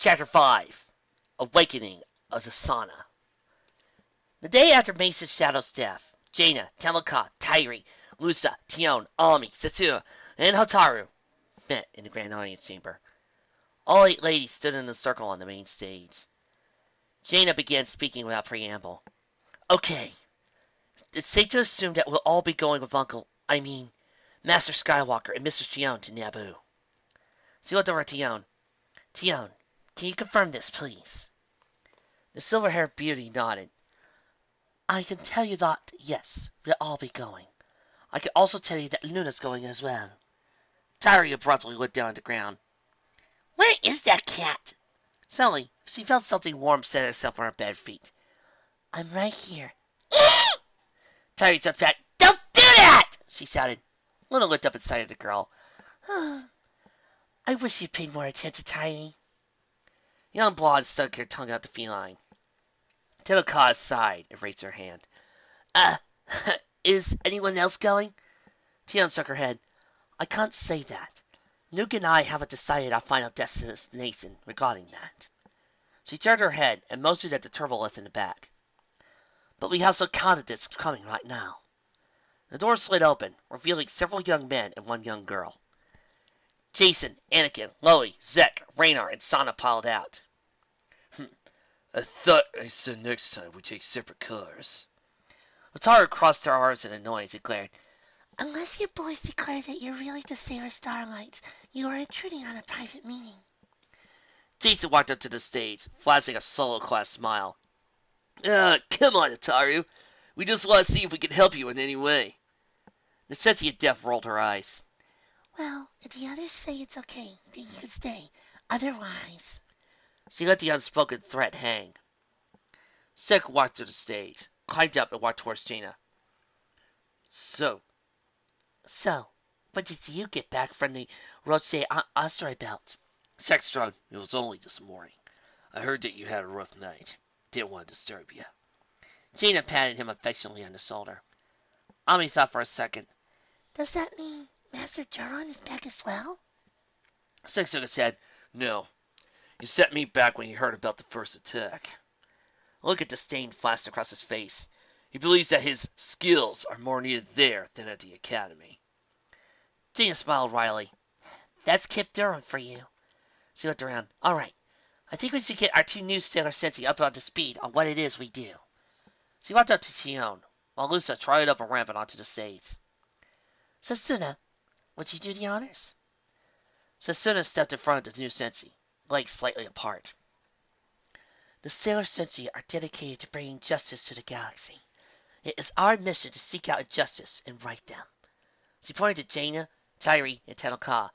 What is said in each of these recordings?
Chapter 5 Awakening of the Sauna. The day after Mason's Shadow's death, Jaina, Tanaka, Tairi, Lusa, Tion, Ami, Setsuna, and Hotaru met in the Grand Audience Chamber. All 8 ladies stood in a circle on the main stage. Jaina began speaking without preamble. Okay, it's safe to assume that we'll all be going with Master Skywalker and Mr. Tion to Naboo. She looked over at Tion. Tion, can you confirm this, please? The silver-haired beauty nodded. I can tell you that, yes, we'll all be going. I can also tell you that Luna's going as well. Tairi abruptly looked down at the ground. Where is that cat? Suddenly, she felt something warm set herself on her bare feet. I'm right here. Tairi stepped back. Don't do that! She shouted. Luna looked up and sighted the girl. I wish you'd paid more attention, Tairi. Young blonde stuck her tongue out the feline. Tanaka sighed and raised her hand. Is anyone else going? Tion shook her head. I can't say that. Nuke and I haven't decided our final destination regarding that. She turned her head and motioned at the turbolift in the back. But we have some candidates coming right now. The door slid open, revealing several young men and one young girl. Jason, Anakin, Loey, Zek, Raynar, and Sana piled out. I thought I said next time we take separate cars. Hotaru crossed her arms in annoyance and glared. Unless you boys declare that you're really the Sailor Starlights, you are intruding on a private meeting. Jason walked up to the stage, flashing a solo-class smile. Come on, Hotaru. We just want to see if we can help you in any way. The sentient deaf rolled her eyes. Well, if the others say it's okay, then you can stay. Otherwise... She let the unspoken threat hang. Zek walked to the stage, climbed up, and walked towards Jaina. So, what did you get back from the Roche asteroid belt? Zek shrugged. It was only this morning. I heard that you had a rough night. Didn't want to disturb you. Jaina patted him affectionately on the shoulder. Ami thought for a second. Does that mean Master Duron is back as well? Zek shook his head. No. You set me back when you heard about the first attack. A look at disdain flashed across his face. He believes that his skills are more needed there than at the academy. Jaina smiled wryly. That's Kip Durham for you. She looked around. All right. I think we should get our 2 new Sailor Senshi up to speed on what it is we do. She walked up to Tion, while Lusa trotted up a ramp and onto the stage. Setsuna, would you do the honors? Setsuna stepped in front of the new Senshi, legs slightly apart. The Sailor Senshi are dedicated to bringing justice to the galaxy. It is our mission to seek out injustice and right them. She pointed to Jaina, Tairi, and Tanaka.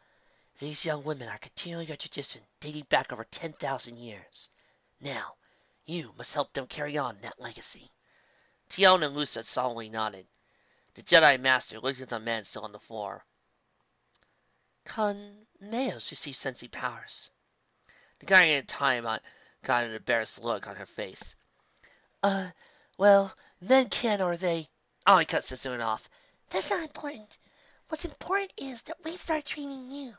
These young women are continuing a tradition dating back over 10,000 years. Now, you must help them carry on that legacy. Tion and Lusa solemnly nodded. The Jedi Master looked at the men still on the floor. Can males receive Senshi powers? The guy in time got an embarrassed look on her face. Well, men can or they... Oh, he cut Setsuna off. That's not important. What's important is that we start training you.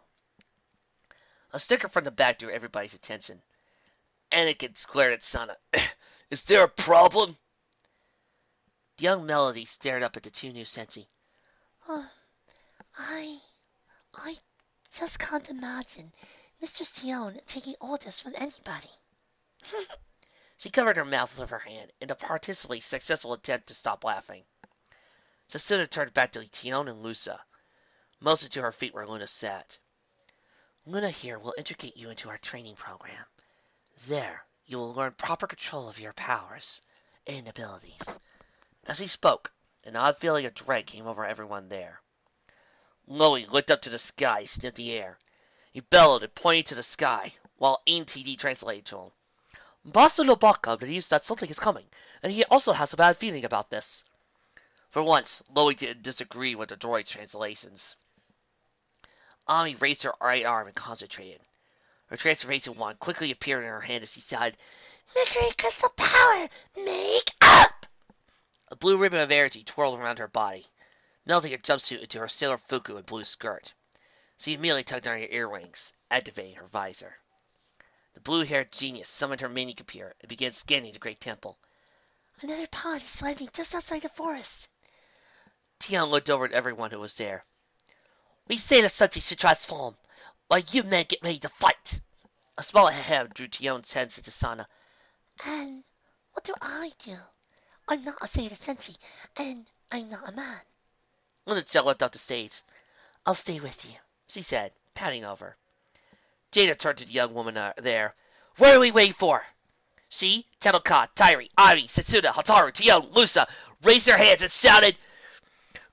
A sticker from the back drew everybody's attention. Anakin glared at Sana. Is there a problem? The young Melody stared up at the 2 new Senshi. I just can't imagine Mr. Tion taking orders from anybody. She covered her mouth with her hand in a particularly successful attempt to stop laughing. Setsuna turned back to Tion and Lusa, mostly to her feet where Luna sat. Luna here will integrate you into our training program. There, you will learn proper control of your powers and abilities. As he spoke, an odd feeling of dread came over everyone there. Loey looked up to the sky, sniffed the air. He bellowed and pointed to the sky, while AIM-TD translated to him. Master Lobaka believes that something is coming, and he also has a bad feeling about this. For once, Loey didn't disagree with the droid's translations. Ami raised her right arm and concentrated. Her transformation wand quickly appeared in her hand as she sighed, Mercury Crystal Power! Make up! A blue ribbon of energy twirled around her body, melting her jumpsuit into her sailor fuku and blue skirt. She immediately tugged on her earrings, activating her visor. The blue-haired genius summoned her mini-computer and began scanning the Great Temple. Another pod is landing just outside the forest. Tian looked over at everyone who was there. We say the senshi should transform, while you men get ready to fight. A small hand drew Tion's hands into Sana. And what do I do? I'm not a Sailor Senshi, and I'm not a man. Luna looked up the stage. I'll stay with you, she said, patting over. Jada turned to the young woman there. What are we waiting for? She, Tennoka, Tairi, Ari, Setsuda, Hataru, Tion, Lusa raised their hands and shouted,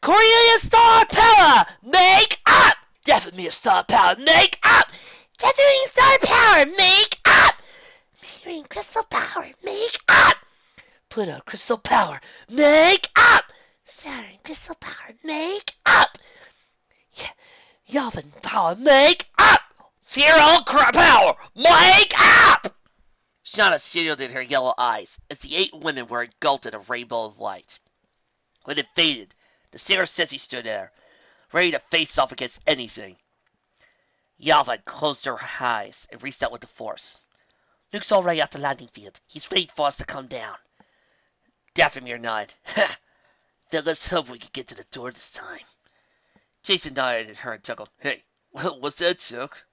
Korea Star Power! Make up! Definitely Star Power! Make up! Gathering Star Power! Make up! Mirroring Crystal Power! Make up! Pluto Crystal Power! Make up! Saturn Crystal Power! Make up! Yavin Power! Make up! Zero Power! Make up! Shauna shielded her yellow eyes as the 8 women were engulfed in a rainbow of light. When it faded, the Sailor Senshi stood there, ready to face off against anything. Yavin closed her eyes and reached out with the force. Luke's already at the landing field. He's waiting for us to come down. Dathomir nodded. Then let's hope we can get to the door this time. Jason nodded at her and chuckled. Hey, what's that joke?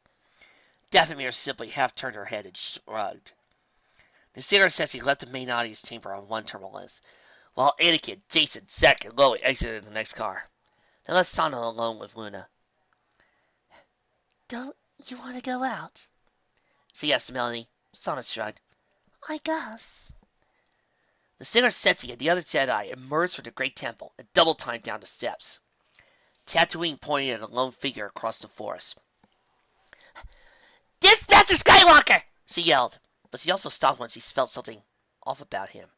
Dathomir simply half turned her head and shrugged. The Sailor Senshi left the main audience chamber on one terminal length, while Anakin, Jason, Zack, and Loie exited the next car. They left Sana alone with Luna. Don't you want to go out? She asked Melanie. Sana shrugged. I guess. The Sailor Senshi and the other Jedi emerged from the Great Temple and double-timed down the steps. Tatooine pointed at a lone figure across the forest. This Master Skywalker! She yelled, but she also stopped when she felt something off about him.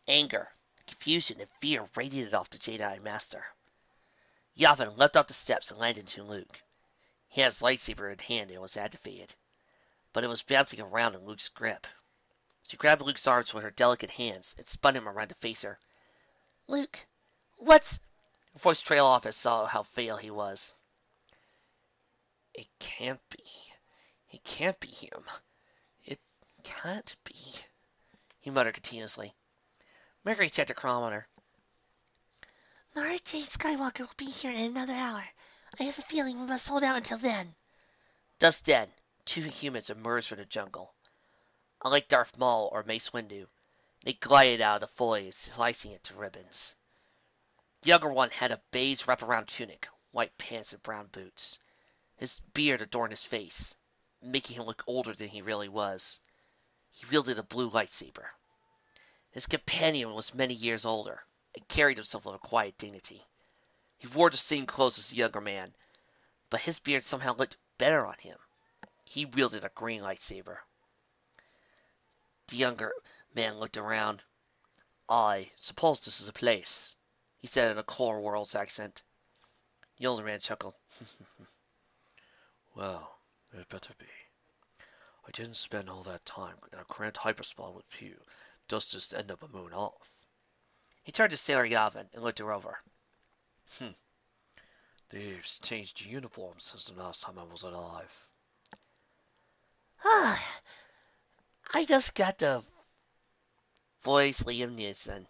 Anger, confusion, and fear radiated off the Jedi Master. Yavin leapt up the steps and landed to Luke. He had his lightsaber in hand and was activated, but it was bouncing around in Luke's grip. She grabbed Luke's arms with her delicate hands and spun him around to face her. Luke, what's... Her voice trailed off and saw how frail he was. It can't be. It can't be him. It can't be. He muttered continuously. Mercury checked the chronometer. Mara Jade Skywalker will be here in another hour. I have a feeling we must hold out until then. Thus then, 2 humans emerged from the jungle. Unlike Darth Maul or Mace Windu, they glided out of the foliage, slicing it to ribbons. The younger one had a beige wraparound tunic, white pants, and brown boots. His beard adorned his face, making him look older than he really was. He wielded a blue lightsaber. His companion was many years older and carried himself with a quiet dignity. He wore the same clothes as the younger man, but his beard somehow looked better on him. He wielded a green lightsaber. The younger man looked around. I suppose this is a place, he said in a Core Worlds accent. The older man chuckled. Well, it better be. I didn't spend all that time in a cramped hyperspace with you just to end up a moon off. He turned to Sailor Yavin and looked her over. They've changed the uniforms since the last time I was alive. I just got the voice Liam Neeson.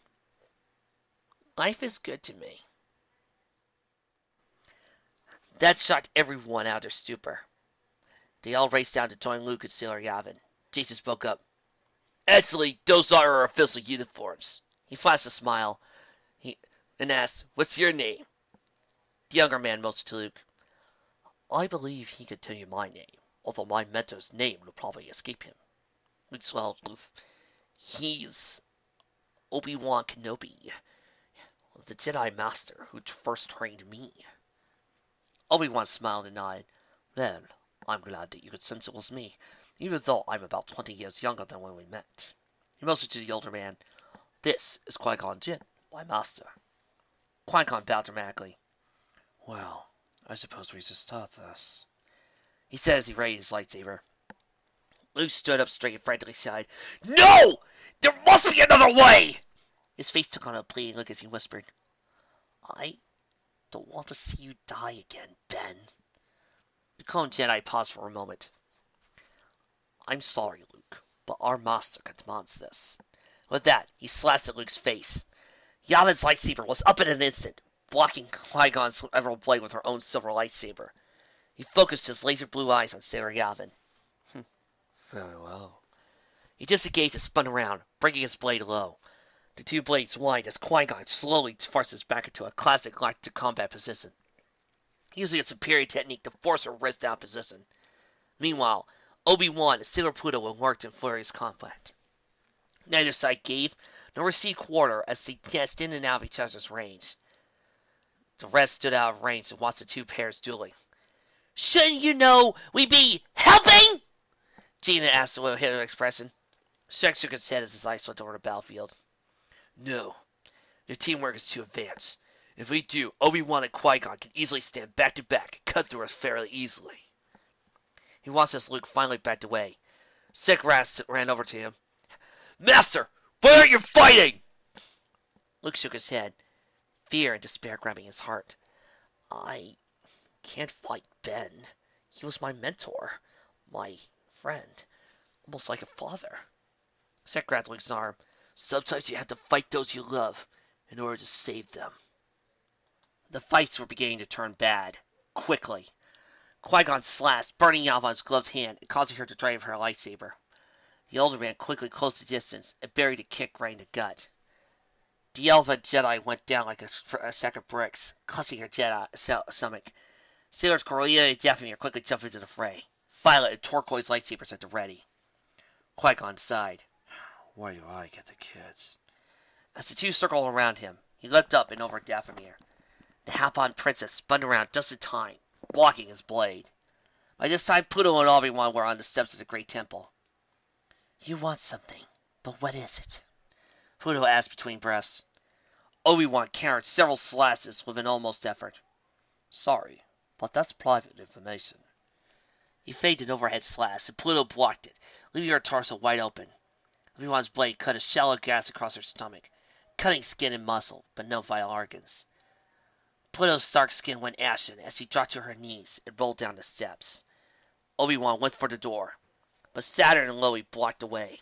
Life is good to me. That shocked everyone out of their stupor. They all raced down to join Luke and Sailor Yavin. Jason spoke up. Actually, those are our official uniforms. He flashed a smile and asked, What's your name? The younger man motioned to Luke. I believe he could tell you my name, although my mentor's name will probably escape him. Luke swallowed aloof. He's Obi-Wan Kenobi, the Jedi Master who first trained me. Obi-Wan smiled and nodded. Then, I'm glad that you could sense it was me, even though I'm about 20 years younger than when we met. He motioned to the older man. This is Qui-Gon Jinn, my master. Qui-Gon bowed dramatically. Well, I suppose we should start this, he said as he raised his lightsaber. Luke stood up straight and frantically sighed. No! There must be another way! His face took on a pleading look as he whispered. I don't want to see you die again, Ben. The clone Jedi paused for a moment. I'm sorry, Luke, but our master commands this. With that, he slashed at Luke's face. Yavin's lightsaber was up in an instant, blocking Qui-Gon's emerald blade with her own silver lightsaber. He focused his laser blue eyes on Sailor Yavin. Very well. He disengaged and spun around, bringing his blade low. The two blades whined as Qui-Gon slowly forced his back into a classic locked combat position, using a superior technique to force her wrist down position. Meanwhile, Obi-Wan and Sailor Pluto worked in furious combat. Neither side gave nor received quarter as they danced in and out of each other's range. The rest stood out of range and watched the two pairs dueling. Shouldn't you know we be helping? Gina asked with a hidden expression. Shek shook his head as his eyes swept over the battlefield. No, your teamwork is too advanced. If we do, Obi-Wan and Qui-Gon can easily stand back to back and cut through us fairly easily. He watched as Luke finally backed away. Shek ran over to him. Master, why aren't you fighting? Luke shook his head, fear and despair grabbing his heart. I can't fight Ben. He was my mentor, my friend, almost like a father. Shek grabbed Luke's arm. Sometimes you have to fight those you love in order to save them. The fights were beginning to turn bad, quickly. Qui-Gon slashed, burning Yavan's gloved hand and causing her to drive her lightsaber. The older man quickly closed the distance and buried a kick right in the gut. The Elven Jedi went down like a sack of bricks, clutching her stomach. Sailors Corellia and Dathomir quickly jumped into the fray. Violet and turquoise lightsabers at the ready. Qui-Gon sighed. Why do I get the kids? As the two circled around him, he leapt up and over Dathomir. The Hapon princess spun around just in time, blocking his blade. By this time, Pluto and Obi-Wan were on the steps of the great temple. You want something, but what is it? Pluto asked between breaths. Obi-Wan countered several slashes with an almost effort. Sorry, but that's private information. He feigned an overhead slash, and Pluto blocked it, leaving her torso wide open. Obi-Wan's blade cut a shallow gash across her stomach, cutting skin and muscle, but no vital organs. Pluto's dark skin went ashen as she dropped to her knees and rolled down the steps. Obi-Wan went for the door, but Saturn and Loey blocked the way.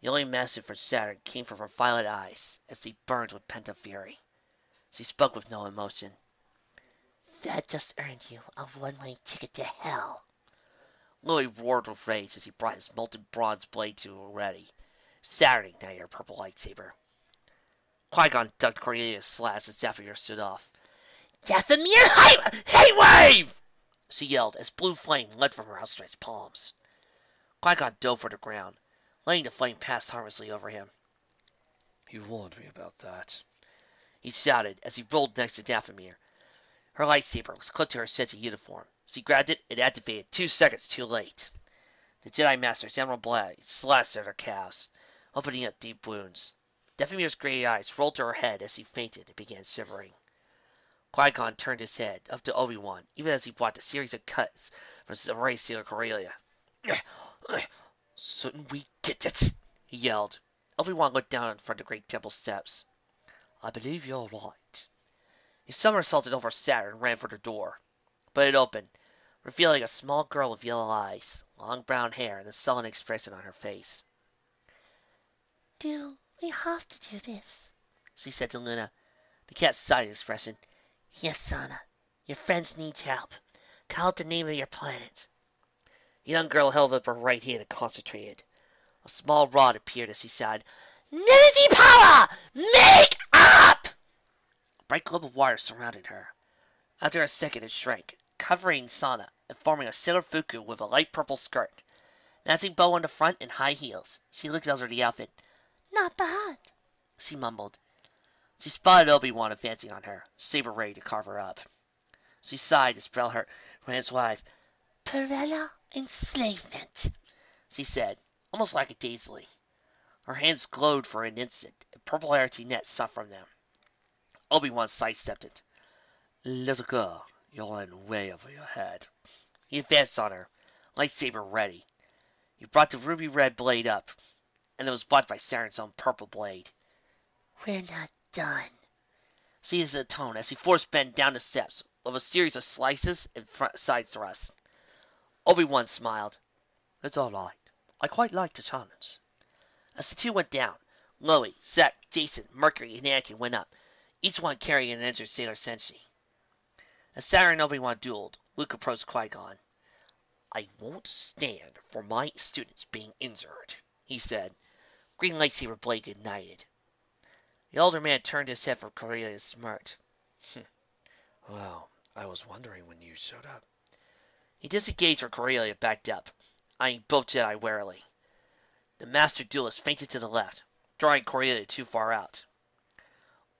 The only message from Saturn came from her violet eyes as they burned with pent-up fury. She spoke with no emotion. That just earned you a one-way ticket to hell. Loey roared with rage as he brought his molten bronze blade to her ready. Saturn ignited her purple lightsaber. Qui-Gon ducked Cornelius' slash as Dathomir stood off. Dathomir, hate wave! She yelled as blue flame leapt from her outstretched palms. Qui-Gon dove for the ground, letting the flame pass harmlessly over him. You warned me about that, he shouted as he rolled next to Dathomir. Her lightsaber was clipped to her senshi uniform. She grabbed it and activated 2 seconds too late. The Jedi Master's emerald blade slashed at her calves, opening up deep wounds. Dathomir's gray eyes rolled to her head as he fainted and began shivering. Qui-Gon turned his head up to Obi-Wan, even as he blocked a series of cuts from Samurai Sailor Corellia. Shouldn't we get it? He yelled. Obi-Wan looked down in front of the great temple steps. I believe you're right. He somersaulted over Saturn and ran for the door, but it opened, revealing a small girl with yellow eyes, long brown hair, and a sullen expression on her face. Do we have to do this? She said to Luna. The cat sighed expression. Yes, Sana. Your friends need help. Call out the name of your planet. The young girl held up her right hand and concentrated. A small rod appeared as she sighed. Energy power! Make up! A bright globe of water surrounded her. After a second it shrank, covering Sana and forming a Sailor Fuku with a light purple skirt. Matching bow on the front and high heels, she looked under the outfit. Not bad, she mumbled. She spotted Obi-Wan advancing on her, saber ready to carve her up. She sighed to spell her Rand's wife. Perella enslavement, she said, almost lackadaisically. Her hands glowed for an instant, and purple energy nets shot from them. Obi-Wan sidestepped it. Little girl, you're in way over your head. He advanced on her, lightsaber ready. He brought the ruby-red blade up, and it was blocked by Saturn's own purple blade. We're not done, she used the tone as he forced Ben down the steps with a series of slices and front side thrusts. Obi-Wan smiled. It's all right. I quite like the challenge. As the two went down, Loey, Zack, Jason, Mercury, and Anakin went up, each one carrying an injured Sailor Senshi. As Saturn and Obi-Wan dueled, Luke approached Qui-Gon. I won't stand for my students being injured, he said. Green lightsaber blade ignited. The older man turned his head for Corellia smirked. Well, I was wondering when you showed up. He disengaged where Corellia backed up, eyeing both Jedi warily. The master duelist feinted to the left, drawing Corellia too far out.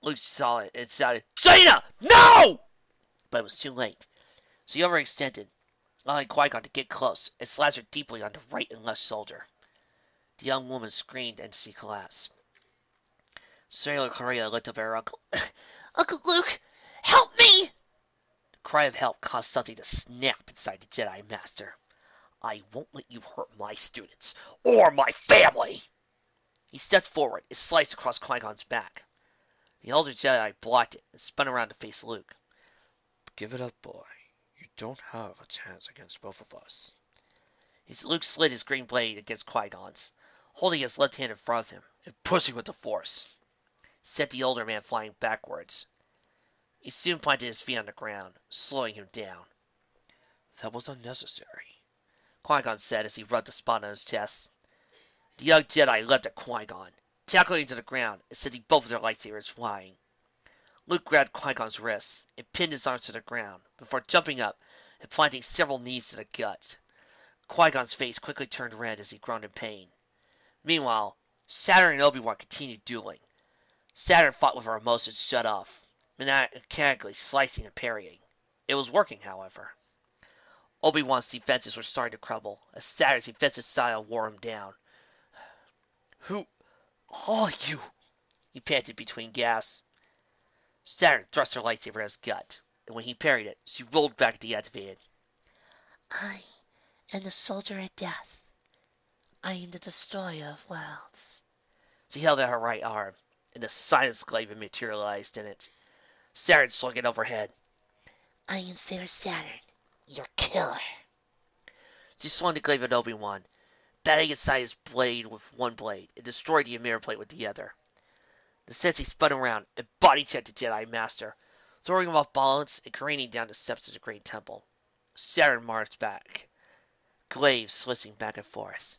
Luke saw it and shouted, Jaina! No! But it was too late, so he overextended, allowing Qui-Gon to get close and slashed her deeply on the right and left shoulder. The young woman screamed and she collapsed. Sailor Corellia looked up at her uncle. Uncle Luke, help me! The cry of help caused something to snap inside the Jedi Master. I won't let you hurt my students, or my family! He stepped forward and sliced across Qui-Gon's back. The older Jedi blocked it and spun around to face Luke. Give it up, boy. You don't have a chance against both of us. Luke slid his green blade against Qui-Gon's, holding his left hand in front of him and pushing with the force. Sent the older man flying backwards. He soon planted his feet on the ground, slowing him down. That was unnecessary, Qui-Gon said as he rubbed the spot on his chest. The young Jedi leapt at Qui-Gon, tackling him to the ground and sending both of their lightsabers flying. Luke grabbed Qui-Gon's wrists and pinned his arms to the ground before jumping up and planting several knees to the gut. Qui-Gon's face quickly turned red as he groaned in pain. Meanwhile, Saturn and Obi-Wan continued dueling. Saturn fought with her emotions shut off, mechanically slicing and parrying. It was working, however. Obi-Wan's defenses were starting to crumble as Saturn's defensive style wore him down. Who are you? He panted between gasps. Saturn thrust her lightsaber at his gut, and when he parried it, she rolled back deactivated. I am the soldier of death. I am the destroyer of worlds. She held out her right arm, and the silence glaive materialized in it. Saturn swung it overhead. I am Sailor Saturn, your killer. She swung the glaive at Obi-Wan, batting aside his blade with one blade, and destroyed the mirror plate with the other. The senshi spun around and body-checked the Jedi Master, throwing him off balance and careening down the steps of the Great Temple. Saturn marched back, glaive swishing back and forth.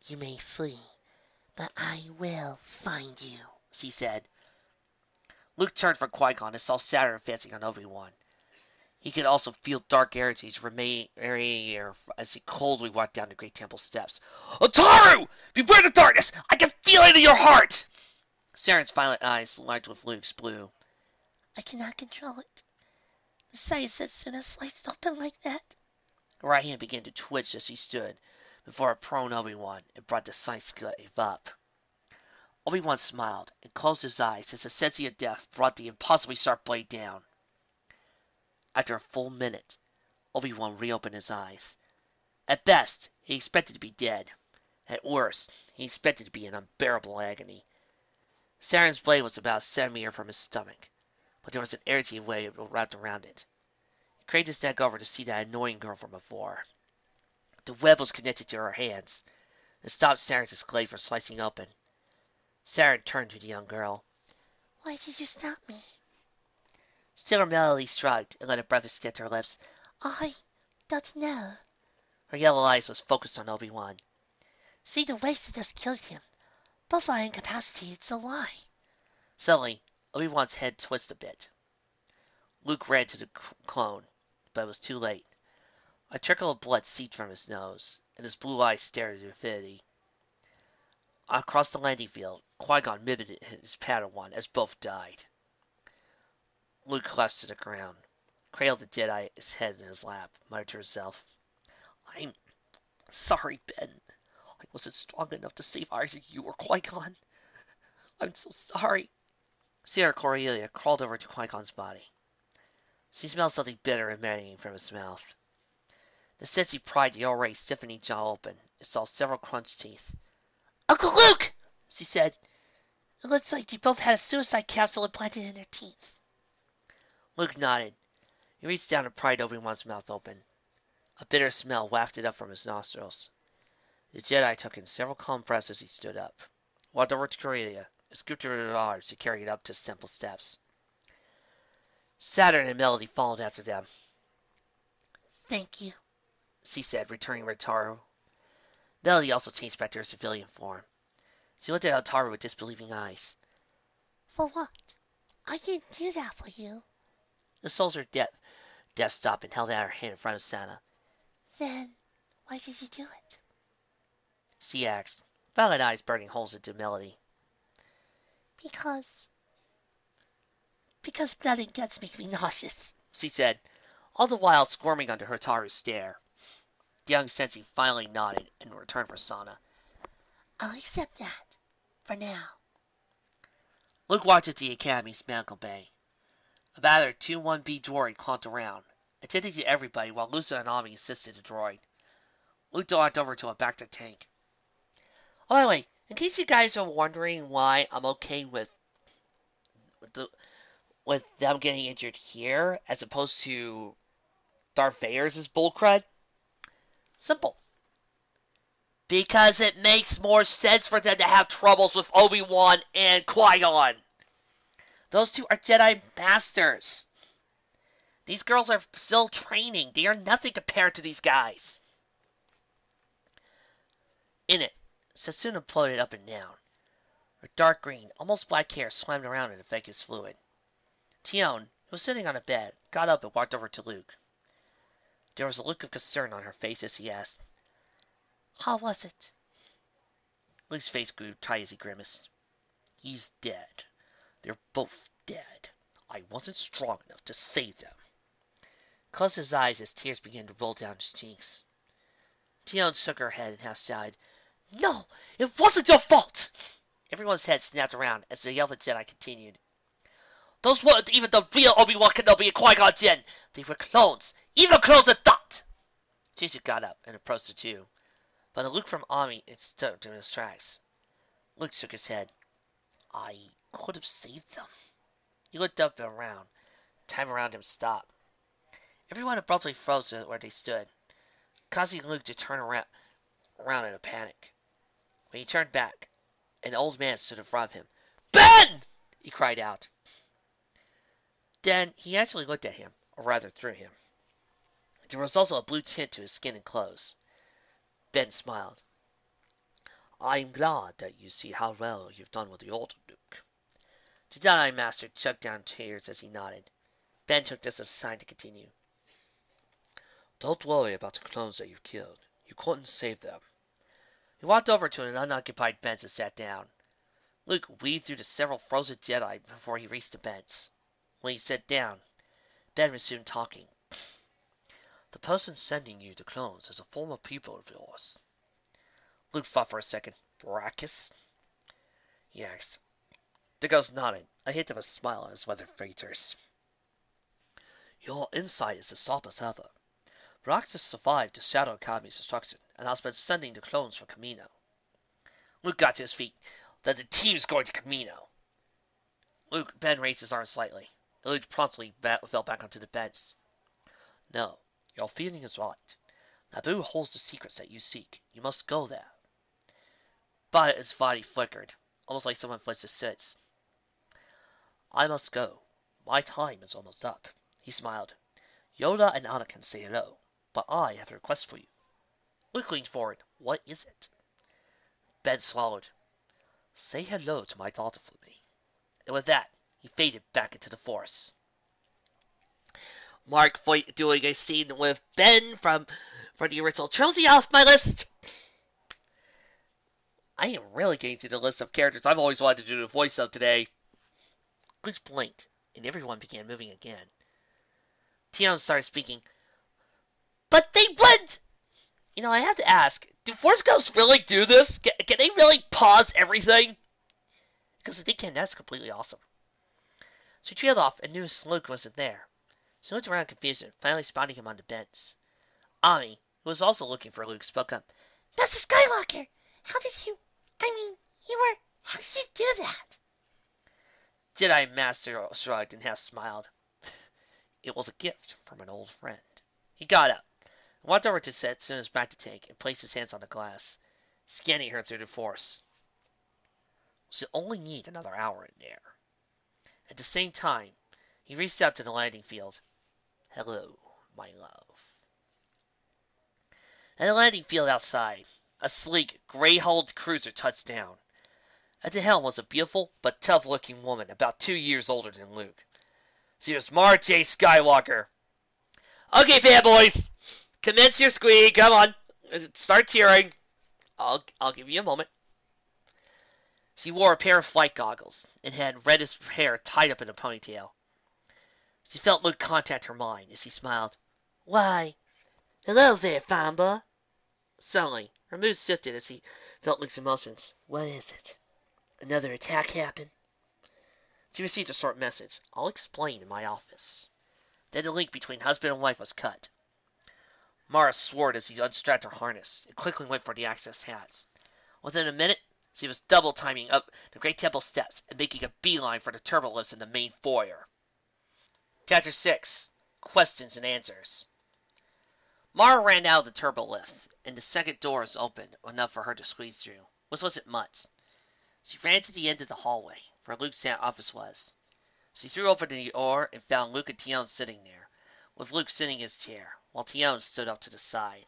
You may flee, but I will find you, she said. Luke turned from Qui-Gon and saw Saturn advancing on Obi-Wan. He could also feel dark energies remaining as he coldly walked down the Great Temple steps. Otaru! Beware the darkness! I can feel it in your heart! Saren's violet eyes lined with Luke's blue. I cannot control it. The sight as soon as sliced open like that. Her right hand began to twitch as she stood before a prone Obi-Wan and brought the sight glaive up. Obi-Wan smiled and closed his eyes as the sensi of death brought the impossibly sharp blade down. After a full minute, Obi-Wan reopened his eyes. At best, he expected to be dead. At worst, he expected to be in unbearable agony. Saren's blade was about a centimeter from his stomach, but there was an irritating wave wrapped around it. He craned his neck over to see that annoying girl from before. The web was connected to her hands, and stopped Saren's glaive from slicing open. Saren turned to the young girl. Why did you stop me? Sailor Melody shrugged and let a breath escape to her lips. I don't know. Her yellow eyes was focused on Obi-Wan. See the waves that just killed him. Both are incapacitated, so why? Suddenly, Obi-Wan's head twisted a bit. Luke ran to the clone, but it was too late. A trickle of blood seeped from his nose, and his blue eyes stared at infinity. Across the landing field, Qui-Gon mimicked his Padawan as both died. Luke collapsed to the ground, cradled the Jedi his head in his lap, muttered to himself, I'm sorry, Ben. I wasn't strong enough to save either you or Qui-Gon. I'm so sorry. Sailor Corellia crawled over to Qui-Gon's body. She smelled something bitter emanating from his mouth. The sensi pried the already stiffening jaw open and saw several crunched teeth. Uncle Luke! She said. It looks like they both had a suicide capsule implanted in their teeth. Luke nodded. He reached down and pried Obi-Wan's mouth open. A bitter smell wafted up from his nostrils. The Jedi took in several calm breaths as he stood up. Walked over to Corellia and scooped her in his arms to carry it up to the temple steps. Saturn and Melody followed after them. Thank you. She said, returning Ritaru. Melody also changed back to her civilian form. She looked at Hotaru with disbelieving eyes. For what? I didn't do that for you. The soldier deaf stopped and held out her hand in front of Sana. Then, why did you do it? She asked, violet eyes burning holes into Melody. Because blood and guts make me nauseous, She said, all the while squirming under Hotaru's stare. The young senshi finally nodded and returned for Sana. I'll accept that. For now. Luke watched at the Academy's medical bay. A battered 2-1B droid clunked around, attending to everybody while Lusa and Ami assisted the droid. Luke walked over to a bacta tank. Oh, by the way, in case you guys are wondering why I'm okay with them getting injured here as opposed to Darth Vader's bullcrud, simple. Because it makes more sense for them to have troubles with Obi-Wan and Qui-Gon. Those two are Jedi Masters. These girls are still training. They are nothing compared to these guys. In it, Setsuna floated up and down. Her dark green, almost black hair swam around in the viscous fluid. Tion, who was sitting on a bed, got up and walked over to Luke. There was a look of concern on her face as he asked, How was it? Luke's face grew tight as he grimaced. He's dead. They're both dead. I wasn't strong enough to save them. Closed his eyes as tears began to roll down his cheeks. Tion shook her head and half sighed. No, it wasn't your fault! Everyone's head snapped around as the Yellow Jedi continued. Those weren't even the real Obi-Wan Kenobi and Qui-Gon Jinn. They were clones. Even clones of thought! Chizu got up and approached the two, but a look from Ami stopped him in his tracks. Luke shook his head. I could have saved them. He looked up and around. Time around him stopped. Everyone abruptly froze where they stood, causing Luke to turn around in a panic. When he turned back, an old man stood in front of him. Ben! He cried out. Then he actually looked at him, or rather through him. There was also a blue tint to his skin and clothes. Ben smiled. I'm glad that you see how well you've done with the old Luke. The Jedi Master choked down tears as he nodded. Ben took this as a sign to continue. Don't worry about the clones that you've killed. You couldn't save them. He walked over to an unoccupied bench and sat down. Luke weaved through the several frozen Jedi before he reached the bench. When he sat down, Ben resumed talking. The person sending you the clones is a former pupil of yours. Luke thought for a second. Brachus? He asked. The ghost nodded, a hint of a smile on his weathered features. Your insight is as sharp as ever. Brachus survived the Shadow Academy's destruction and has been sending the clones from Camino. Luke got to his feet. Then the team's going to Camino. Ben raised his arm slightly. Luke promptly fell back onto the bench. No, your feeling is right. Naboo holds the secrets that you seek. You must go there. But his body flickered, almost like someone flicked his suits. I must go. My time is almost up. He smiled. Yoda and Anakin say hello, but I have a request for you. Luke leaned forward. What is it? Ben swallowed. Say hello to my daughter for me. And with that, he faded back into the Force. Mark Voigt doing a scene with Ben from the original trilogy off my list. I am really getting through the list of characters I've always wanted to do the voice of today. Luke blinked, and everyone began moving again. Tion started speaking. But they went! I have to ask, do Force Ghosts really do this? Can they really pause everything? Because if they can, that's completely awesome. She trailed off and knew Luke wasn't there. She looked around confused, finally spotting him on the bench. Ami, who was also looking for Luke, spoke up. Master Skywalker, how did you do that? Jedi Master shrugged and half smiled. It was a gift from an old friend. He got up, walked over to Setsuna's bacta tank, and placed his hands on the glass. scanning her through the force. She'll only need another hour in there. At the same time, he reached out to the landing field. Hello, my love. At the landing field outside, a sleek, gray-hulled cruiser touched down. At the helm was a beautiful but tough-looking woman about 2 years older than Luke. She was Mara J. Skywalker. Okay, fanboys, commence your squeak. Come on, start cheering. I'll give you a moment. She wore a pair of flight goggles and had reddish hair tied up in a ponytail. She felt Luke contact her mind as she smiled. Why, hello there, Famba. Suddenly, her mood shifted as she felt Luke's emotions. What is it? Another attack happened? She received a short message. I'll explain in my office. Then the link between husband and wife was cut. Mara swore as she unstrapped her harness and quickly went for the access hatch. Within a minute, she was double timing up the Great Temple steps and making a beeline for the turbolifts in the main foyer. Chapter 6. Questions and Answers. Mara ran out of the turbolift, and the second door was open enough for her to squeeze through, which wasn't much. She ran to the end of the hallway, where Luke's office was. She threw open the door and found Luke and Tion sitting there, with Luke sitting in his chair, while Tion stood up to the side.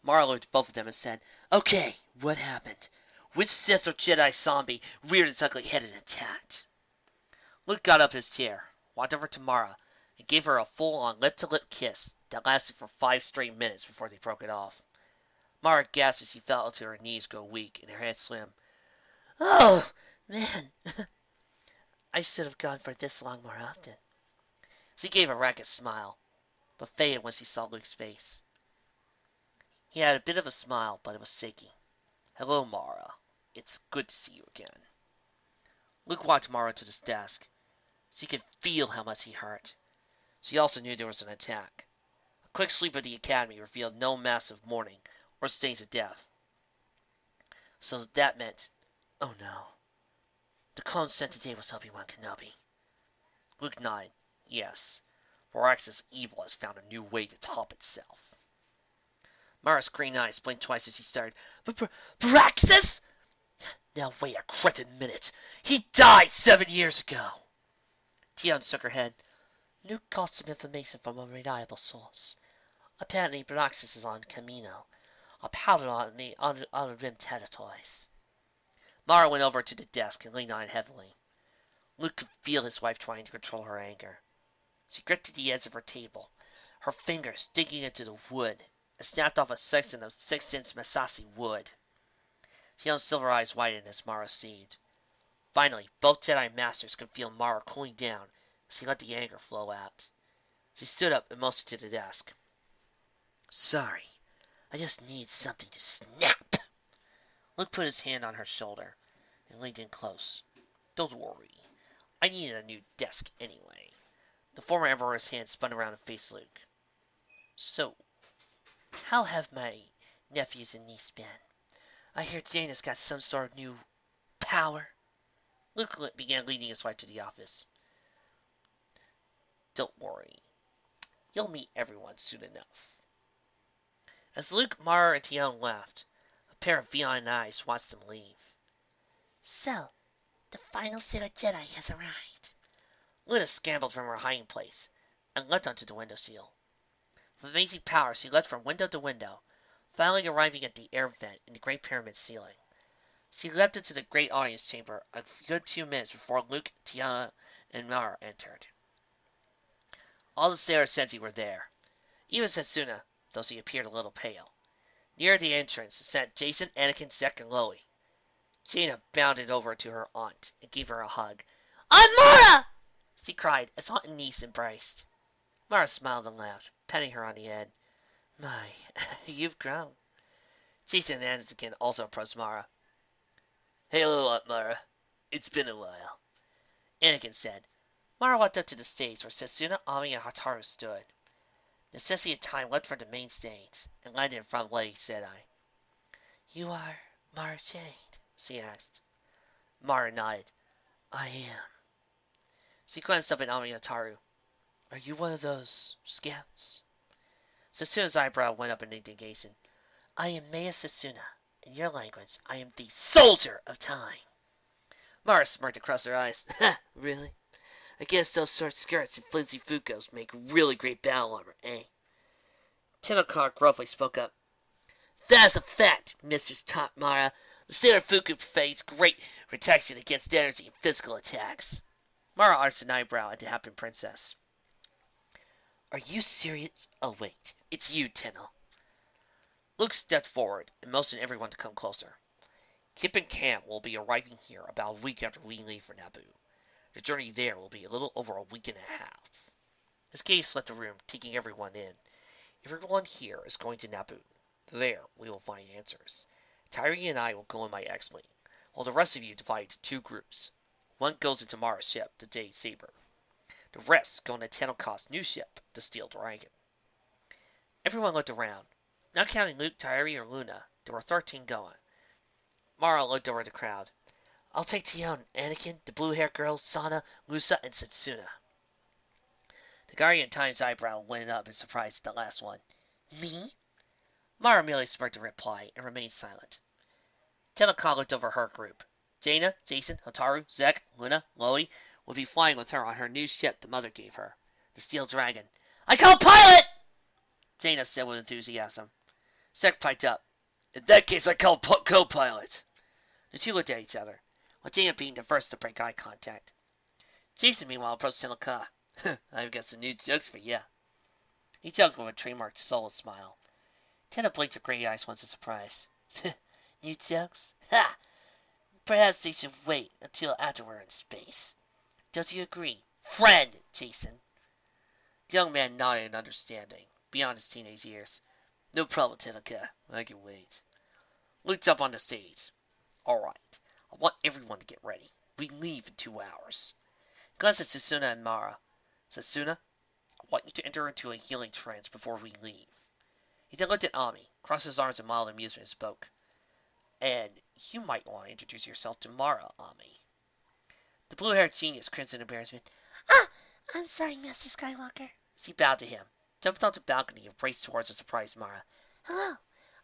Mara looked at both of them and said, Okay, what happened? Which Sith or Jedi zombie reared its ugly head and attacked? Luke got up his chair, walked over to Mara, and gave her a full-on lip-to-lip kiss that lasted for 5 straight minutes before they broke it off. Mara gasped as she felt to her knees go weak and her head swim. Oh, man. I should have gone for this long more often. She gave a ragged smile, but faded when she saw Luke's face. He had a bit of a smile, but it was shaky. Hello, Mara. It's good to see you again. Luke walked Mara to his desk. She could feel how much he hurt. She also knew there was an attack. A quick sweep of the academy revealed no massive mourning or stains of death. So that meant, oh no. The clone sent today was Obi-Wan Kenobi. Luke nodded. Yes. Borax's evil has found a new way to top itself. Mara's green eyes blinked twice as he started. Boraxis? Now wait a crippled minute. He died 7 years ago. Tion shook her head. Luke got some information from a reliable source. Apparently Boraxis is on Camino, a powder on the outer rim territories. Mara went over to the desk and leaned on it heavily. Luke could feel his wife trying to control her anger. She gripped at the edge of her table, her fingers digging into the wood, and snapped off a section of 6-inch Massassi wood. Tion's silver eyes widened as Mara seethed. Finally, both Jedi Masters could feel Mara cooling down as he let the anger flow out. She stood up and motioned to the desk. Sorry, I just need something to snap. Luke put his hand on her shoulder and leaned in close. Don't worry. I needed a new desk anyway. The former Emperor's hand spun around and faced Luke. So, how have my nephews and niece been? I hear Jaina's got some sort of new power. Luke began leading his wife to the office. Don't worry. You'll meet everyone soon enough. As Luke, Mara, and Tion left, a pair of feline eyes watched them leave. So, the final Sith or Jedi has arrived. Luna scrambled from her hiding place and leapt onto the windowsill. With amazing power, she leapt from window to window, finally arriving at the air vent in the Great Pyramid ceiling. She leapt into the great audience chamber a good 2 minutes before Luke, Tiana, and Mara entered. All the Sailor Senshi were there. Even Setsuna, though she appeared a little pale. Near the entrance sat Jason, Anakin, Zek, and Loey. Jaina bounded over to her aunt and gave her a hug. I'm Mara! She cried as aunt and niece embraced. Mara smiled and laughed, patting her on the head. My, you've grown. Jason and Anakin also approached Mara. Hello, Aunt Mara. It's been a while, Anakin said. Mara walked up to the stage where Setsuna, Ami, and Hataru stood. Necessity of time leapt from the main stage and landed in front of Lady Sedai. You are Mara Jade? She asked. Mara nodded. I am. She glanced up at Ami and Hataru. Are you one of those scouts? Setsuna's eyebrow went up in indignation. I am Maya Setsuna, In your language, I am the soldier of time. Mara smirked across her eyes. Ha, really? I guess those short skirts and flimsy fukos make really great battle armor, eh? Tenokar gruffly spoke up. That's a fact, Mistress Mara. The sailor fuku provides great protection against energy and physical attacks. Mara arched an eyebrow at the happy princess. Are you serious? Oh, wait. It's you, Tenno. Luke stepped forward and motioned everyone to come closer. Kip and Cam will be arriving here about a week after we leave for Naboo. The journey there will be a little over a week and a half. His gaze swept the room, taking everyone in. Everyone here is going to Naboo. There we will find answers. Tyree and I will go in my X-Wing, while the rest of you divide into two groups. One goes into Mara's ship, the Jade Saber. The rest go into Tenoka's new ship, the Steel Dragon. Everyone looked around. Not counting Luke, Tyree, or Luna, there were 13 going. Mara looked over at the crowd. I'll take Tion, Anakin, the blue-haired girls, Sana, Musa, and Setsuna. The Guardian Time's eyebrow went up in surprise at the last one. Me? Mara merely smirked a reply and remained silent. Tenoka looked over her group. Jaina, Jason, Hotaru, Zek, Luna, Loie would be flying with her on her new ship the mother gave her, the Steel Dragon. I call pilot! Jaina said with enthusiasm. Zek piped up. In that case, I call co-pilot. The two looked at each other, with Jaina being the first to break eye contact. Jason, meanwhile, approached Tenoka. I've got some new jokes for you. He joked with a trademark soulless smile. Tenno blinked her gray eyes once in surprise. New jokes? Ha! Perhaps they should wait until after we're in space. Don't you agree? Friend, Jason. The young man nodded in understanding, beyond his teenage years. No problem, Tenoka. I can wait. Luke jumped on the stage. All right. I want everyone to get ready. We leave in 2 hours. He glanced at Setsuna and Mara. Setsuna, I want you to enter into a healing trance before we leave. He then looked at Ami, crossed his arms in mild amusement, and spoke. And you might want to introduce yourself to Mara, Ami. The blue-haired genius cringed in embarrassment. Ah, I'm sorry, Master Skywalker. She bowed to him, jumped off the balcony, and raced towards the surprised Mara. Hello,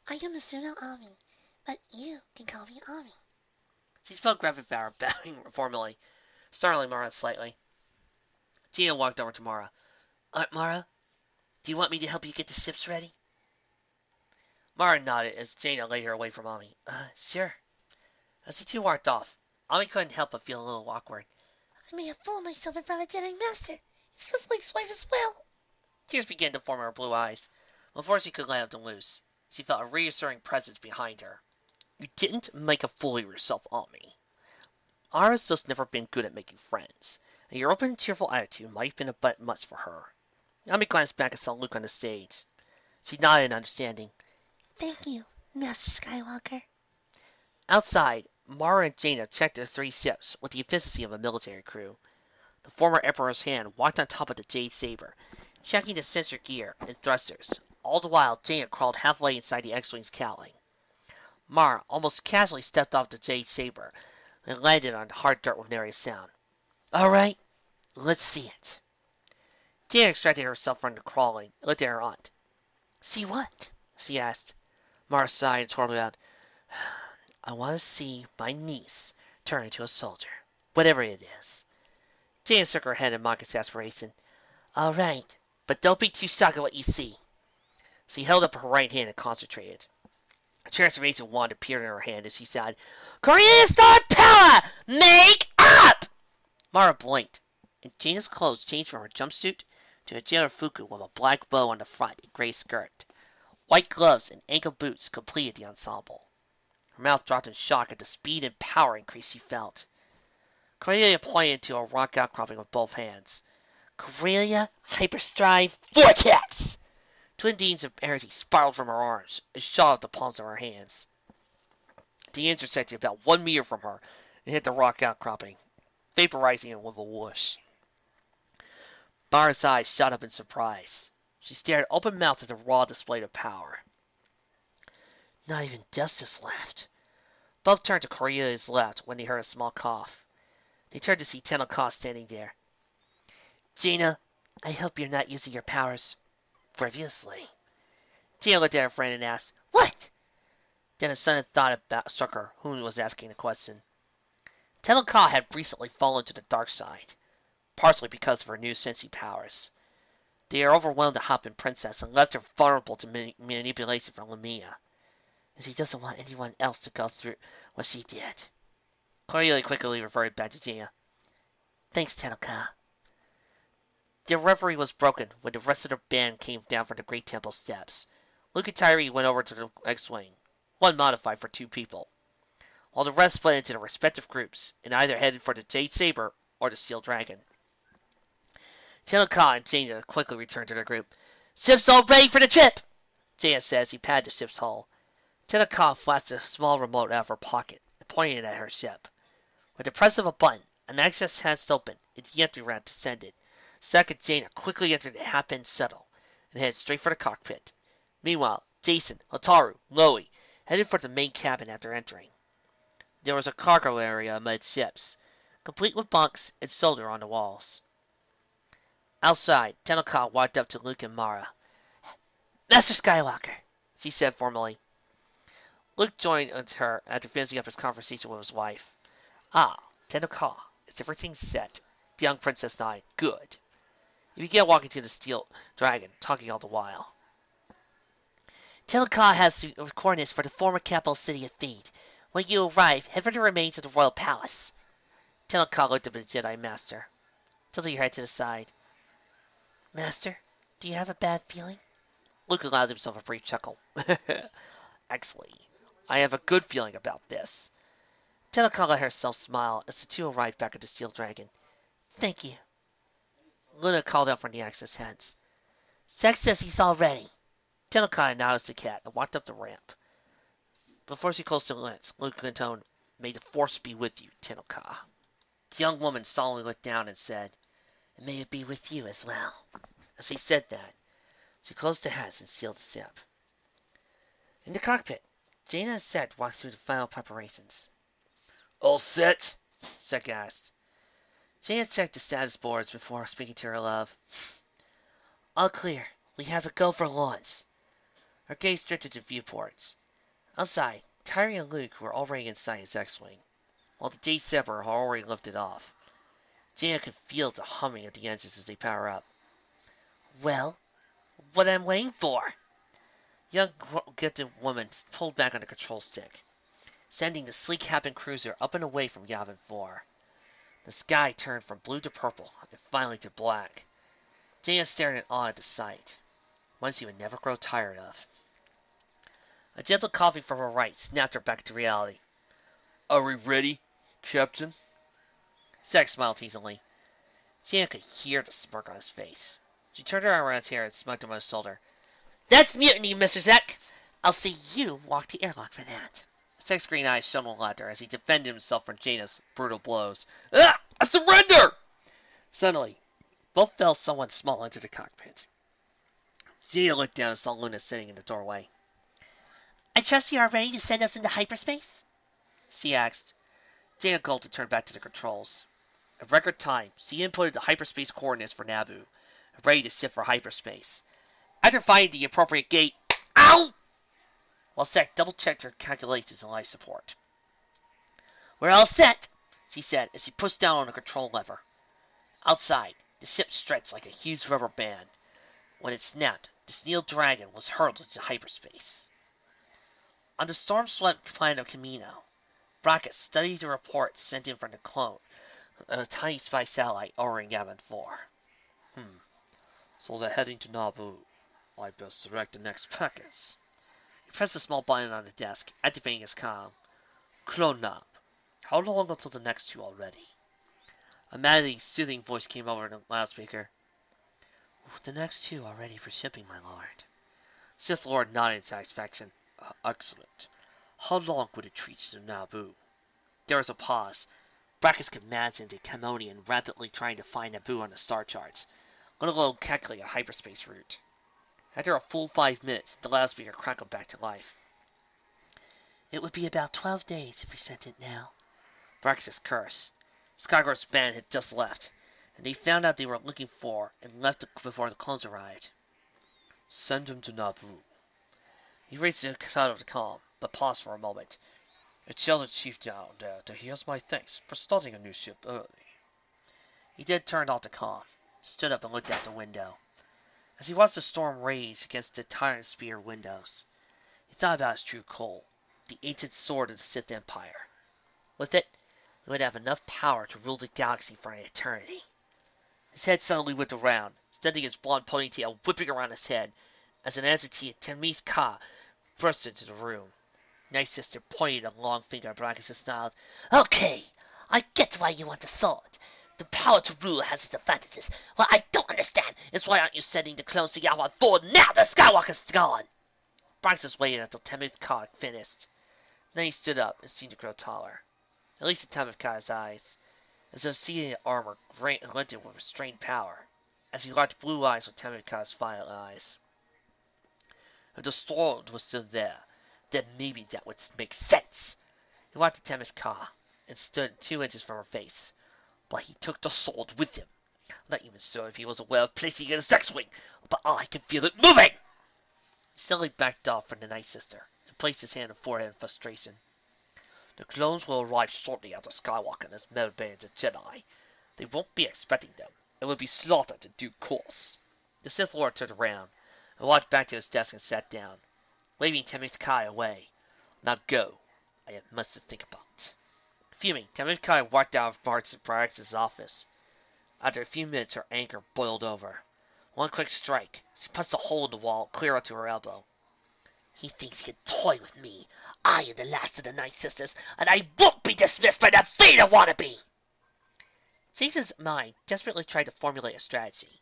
I am Masuno Ami, but you can call me Ami. She spoke rapid fire, bowing formally, startling Mara slightly. Tia walked over to Mara. Mara, do you want me to help you get the ships ready? Mara nodded as Jaina laid her away from Ami. Sure. As the two walked off, Ami couldn't help but feel a little awkward. I may have fooled myself in front of Jedi Master. It's just Luke's wife as well. Tears began to form in her blue eyes. Before she could let them loose, she felt a reassuring presence behind her. You didn't make a fool of yourself, Ami. Mara's just never been good at making friends, and your open and cheerful attitude might have been a bit much for her. Ami glanced back and saw Luke on the stage. She nodded in understanding. Thank you, Master Skywalker. Outside, Mara and Jaina checked their 3 ships with the efficiency of a military crew. The former Emperor's hand walked on top of the Jade Saber, checking the sensor gear and thrusters. All the while, Jaina crawled halfway inside the X-Wing's cowling. Mara almost casually stepped off the Jade Saber and landed on hard dirt with nary a sound. All right, let's see it. Jaina extracted herself from the crawling and looked at her aunt. See what? She asked. Mara sighed and twirled around. I want to see my niece turn into a soldier, whatever it is. Jaina shook her head in mock exasperation. All right, but don't be too shocked at what you see. She held up her right hand and concentrated. A transformation wand appeared in her hand as she said, Korean Star Power! Make up! Mara blinked, and Jaina's clothes changed from her jumpsuit to a jailer fuku with a black bow on the front and gray skirt. White gloves and ankle boots completed the ensemble. Her mouth dropped in shock at the speed and power increase she felt. Corellia pointed to a rock outcropping with both hands. Corellia Hyperstrive Vortex! Twin beams of energy spiraled from her arms and shot out the palms of her hands. They intersected about 1 meter from her and hit the rock outcropping, vaporizing it with a whoosh. Mara's eyes shot up in surprise. She stared open-mouthed at the raw display of power. Not even justice left. Both turned to Corellia's left when they heard a small cough. They turned to see Tenoka standing there. Jaina, I hope you're not using your powers frivolously. Jaina looked at her friend and asked, What? Then a sudden thought struck her who was asking the question. Tenno Ka had recently fallen to the dark side, partially because of her new senshi powers. They are overwhelmed the Hoppin Princess and left her vulnerable to manipulation from Lamia, as he doesn't want anyone else to go through what she did. Cordelia quickly reverted back to Gina. Thanks, Tenno Ka. Their reverie was broken when the rest of the band came down from the Great Temple steps. Luke and Tyree went over to the X-Wing, one modified for 2 people, while the rest split into their respective groups and either headed for the Jade Saber or the Steel Dragon. Tenno Ka and Jaina quickly returned to their group. Ship's all ready for the trip, Jaina said as he patted the ship's hull. Tenno Ka flashed a small remote out of her pocket and pointed it at her ship. With the press of a button, an access hatch opened and the entry ramp descended. Zack and Jaina quickly entered the half-end shuttle and headed straight for the cockpit. Meanwhile, Jason, Hotaru, Loie headed for the main cabin after entering. There was a cargo area amidships, complete with bunks and solder on the walls. Outside, Tenno Ka walked up to Luke and Mara. Master Skywalker, she said formally. Luke joined her after finishing up his conversation with his wife. Ah, Tenno Ka, is everything set? The young princess nodded. Good. He began walking to the Steel Dragon, talking all the while. Tenno Ka has the coordinates for the former capital city of Theed. When you arrive, head for the remains of the royal palace. Tenno Ka looked up at the Jedi Master, tilting her head to the side. Master, do you have a bad feeling? Luke allowed himself a brief chuckle. Actually, I have a good feeling about this. Tenno Ka let herself smile as the two arrived back at the Steel Dragon. Thank you. Luna called out from the access heads. Zack says he's all ready. Tenno Ka acknowledged the cat and walked up the ramp. Before she closed the lids, Luke intoned, May the force be with you, Tenno Ka. The young woman solemnly looked down and said, And may it be with you as well. As he said that, she closed the hatch and sealed the ship. In the cockpit, Jaina and Zack walked through the final preparations. All set? Zack asked. Jaina checked the status boards before speaking to her love. All clear. We have to go for launch. Her gaze drifted to viewports. Outside, Tyree and Luke were already inside his X-Wing, while the Jade Saber had already lifted off. Jaina could feel the humming of the engines as they power up. Well, what am I waiting for? The young gifted woman pulled back on the control stick, sending the sleek cabin cruiser up and away from Yavin 4. The sky turned from blue to purple, and finally to black. Jaina stared in awe at the sight, one she would never grow tired of. A gentle coughing from her right snapped her back to reality. Are we ready, Captain? Zack smiled teasingly. Jaina could hear the smirk on his face. She turned her arm around his hair and smoked him on his shoulder. That's mutiny, Mr. Zack! I'll see you walk the airlock for that. Zack's green eyes shone with laughter as he defended himself from Jaina's brutal blows. Ah! I surrender! Suddenly, both fell somewhat small into the cockpit. Jaina looked down and saw Luna sitting in the doorway. I trust you are ready to send us into hyperspace? She asked. Jaina gulped and turned back to the controls. In record time, she inputted the hyperspace coordinates for Naboo, ready to shift for hyperspace. After finding the appropriate gate, ow! While Zack double-checked her calculations and life support. We're all set, she said as she pushed down on the control lever. Outside, the ship stretched like a huge rubber band. When it snapped, the Steel Dragon was hurled into hyperspace. On the storm-swept planet of Kamino, Brackett studied the reports sent in from the clone, a tiny spy satellite orbiting Yavin 4. So they're heading to Naboo. I best select the next packets. He pressed a small button on the desk, activating his comm. Clone knob. How long until the next two are ready? A maddening, soothing voice came over the loudspeaker. The next two are ready for shipping, my lord. Sith Lord nodded in satisfaction. Excellent. How long would it reach to Naboo? There was a pause. Brackett could imagine the Kamonian rapidly trying to find Naboo on the star charts, let alone calculate a hyperspace route. After a full 5 minutes, the loudspeaker crackled back to life. It would be about 12 days if we sent it now. Brackett cursed. Skyguard's band had just left, and they found out they were looking for and left before the clones arrived. Send him to Naboo. He raised the cut of the comm. but paused for a moment. "It tells the chief down there that he has my thanks for starting a new ship early." He then turned off the comm, stood up and looked out the window. As he watched the storm rage against the tyrant spear windows, he thought about his true call, the ancient sword of the Sith Empire. With it, he would have enough power to rule the galaxy for an eternity. His head suddenly whipped around, sending his blonde ponytail whipping around his head as an entity Tamith Ka burst into the room. Night Sister pointed a long finger at Brachus and snarled, "Okay, I get why you want the sword. The power to rule has its advantages. What I don't understand is why aren't you sending the clones to Yahweh forward now that Skywalker's gone?" Brachus waited until Tamith Ka finished. Then he stood up and seemed to grow taller, at least in Tamith Ka's eyes, as though seeing armor glinted with restrained power, as he locked blue eyes with Tamith Ka's violet eyes. If the sword was still there, then maybe that would make sense. He walked to Tamith Ka and stood 2 inches from her face. But he took the sword with him. I'm not even sure if he was aware of placing it in his X-Wing, but I can feel it moving! He suddenly backed off from the Night Sister and placed his hand on forehead in frustration. "The clones will arrive shortly after Skywalker and his metal bands of Jedi. They won't be expecting them, and will be slaughtered in due course." The Sith Lord turned around and walked back to his desk and sat down, waving Tamith Kai away. "Now go. I have much to think about." Fuming, Tamith Kai walked out of Brachus' office. After a few minutes, her anger boiled over. One quick strike, she punched a hole in the wall clear up to her elbow. "He thinks he can toy with me. I am the last of the Night Sisters, and I won't be dismissed by that Vader wannabe!" Jason's mind desperately tried to formulate a strategy.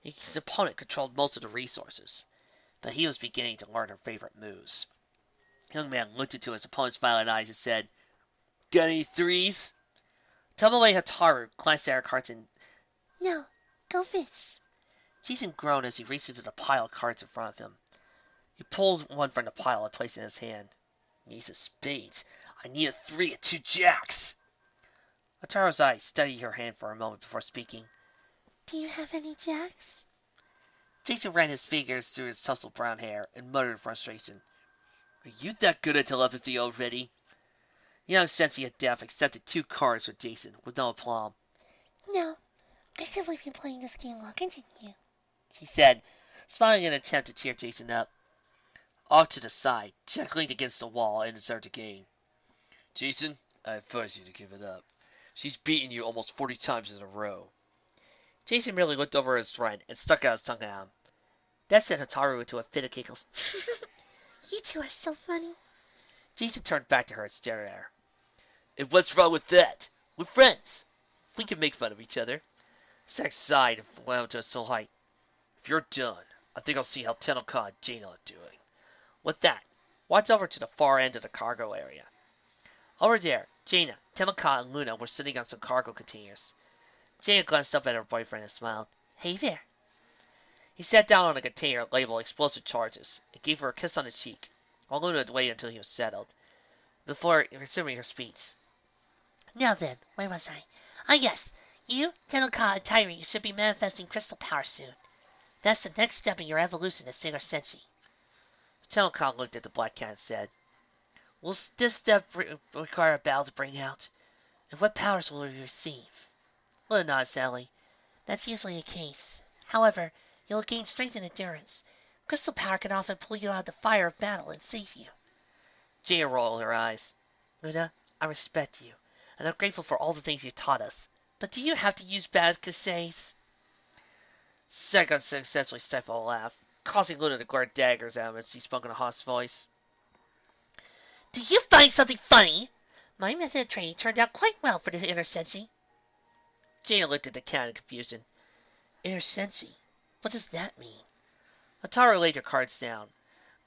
His opponent controlled most of the resources, but he was beginning to learn her favorite moves. The young man looked into his opponent's violet eyes and said, "Got any threes?" Tomoe Hataru glanced at her cards and "No, go fish." Jason groaned as he reached into the pile of cards in front of him. He pulled one from the pile and placed it in his hand. "Ace of spades. I need a 3 and 2 jacks." Hataru's eyes studied her hand for a moment before speaking. "Do you have any jacks?" Jason ran his fingers through his tousled brown hair and muttered in frustration, "Are you that good at telepathy already?" The young senshi at death accepted 2 cards from Jason with no aplomb. "No, I said we've been playing this game longer than you," she said, smiling in an attempt to cheer Jason up. Off to the side, Jack leaned against the wall and observed the game. "Jason, I advise you to give it up. She's beaten you almost 40 times in a row." Jason merely looked over at his friend and stuck out his tongue at him. That sent Hataru into a fit of giggles. "You two are so funny." Jason turned back to her and stared at her. "And what's wrong with that? We're friends. We can make fun of each other." Zack sighed and went to a slow height. "If you're done, I think I'll see how Tennoka and Jaina are doing." With that, walked over to the far end of the cargo area. Over there, Jaina, Tennoka, and Luna were sitting on some cargo containers. Jaina glanced up at her boyfriend and smiled. "Hey there." He sat down on a container labeled explosive charges and gave her a kiss on the cheek, while Luna waited until he was settled, before resuming her speech. "Now then, where was I? Ah, yes, you, Tennoka, and Tyree should be manifesting crystal power soon. That's the next step in your evolution as Singer Senshi." Tennoka looked at the black cat and said, "Will this step require a battle to bring out? And what powers will we receive?" Luna nodded sadly. "That's usually the case. However, you'll gain strength and endurance. Crystal power can often pull you out of the fire of battle and save you." Jaina rolled her eyes. "Luna, I respect you, and I'm grateful for all the things you taught us. But do you have to use bad cliches?" Second successfully stifled a laugh, causing Luna to glare daggers at him as she spoke in a harsh voice. "Do you find something funny? My method of training turned out quite well for the inner sensi." Jaina looked at the cat in confusion. "Inner sensi? What does that mean?" Hataru laid her cards down,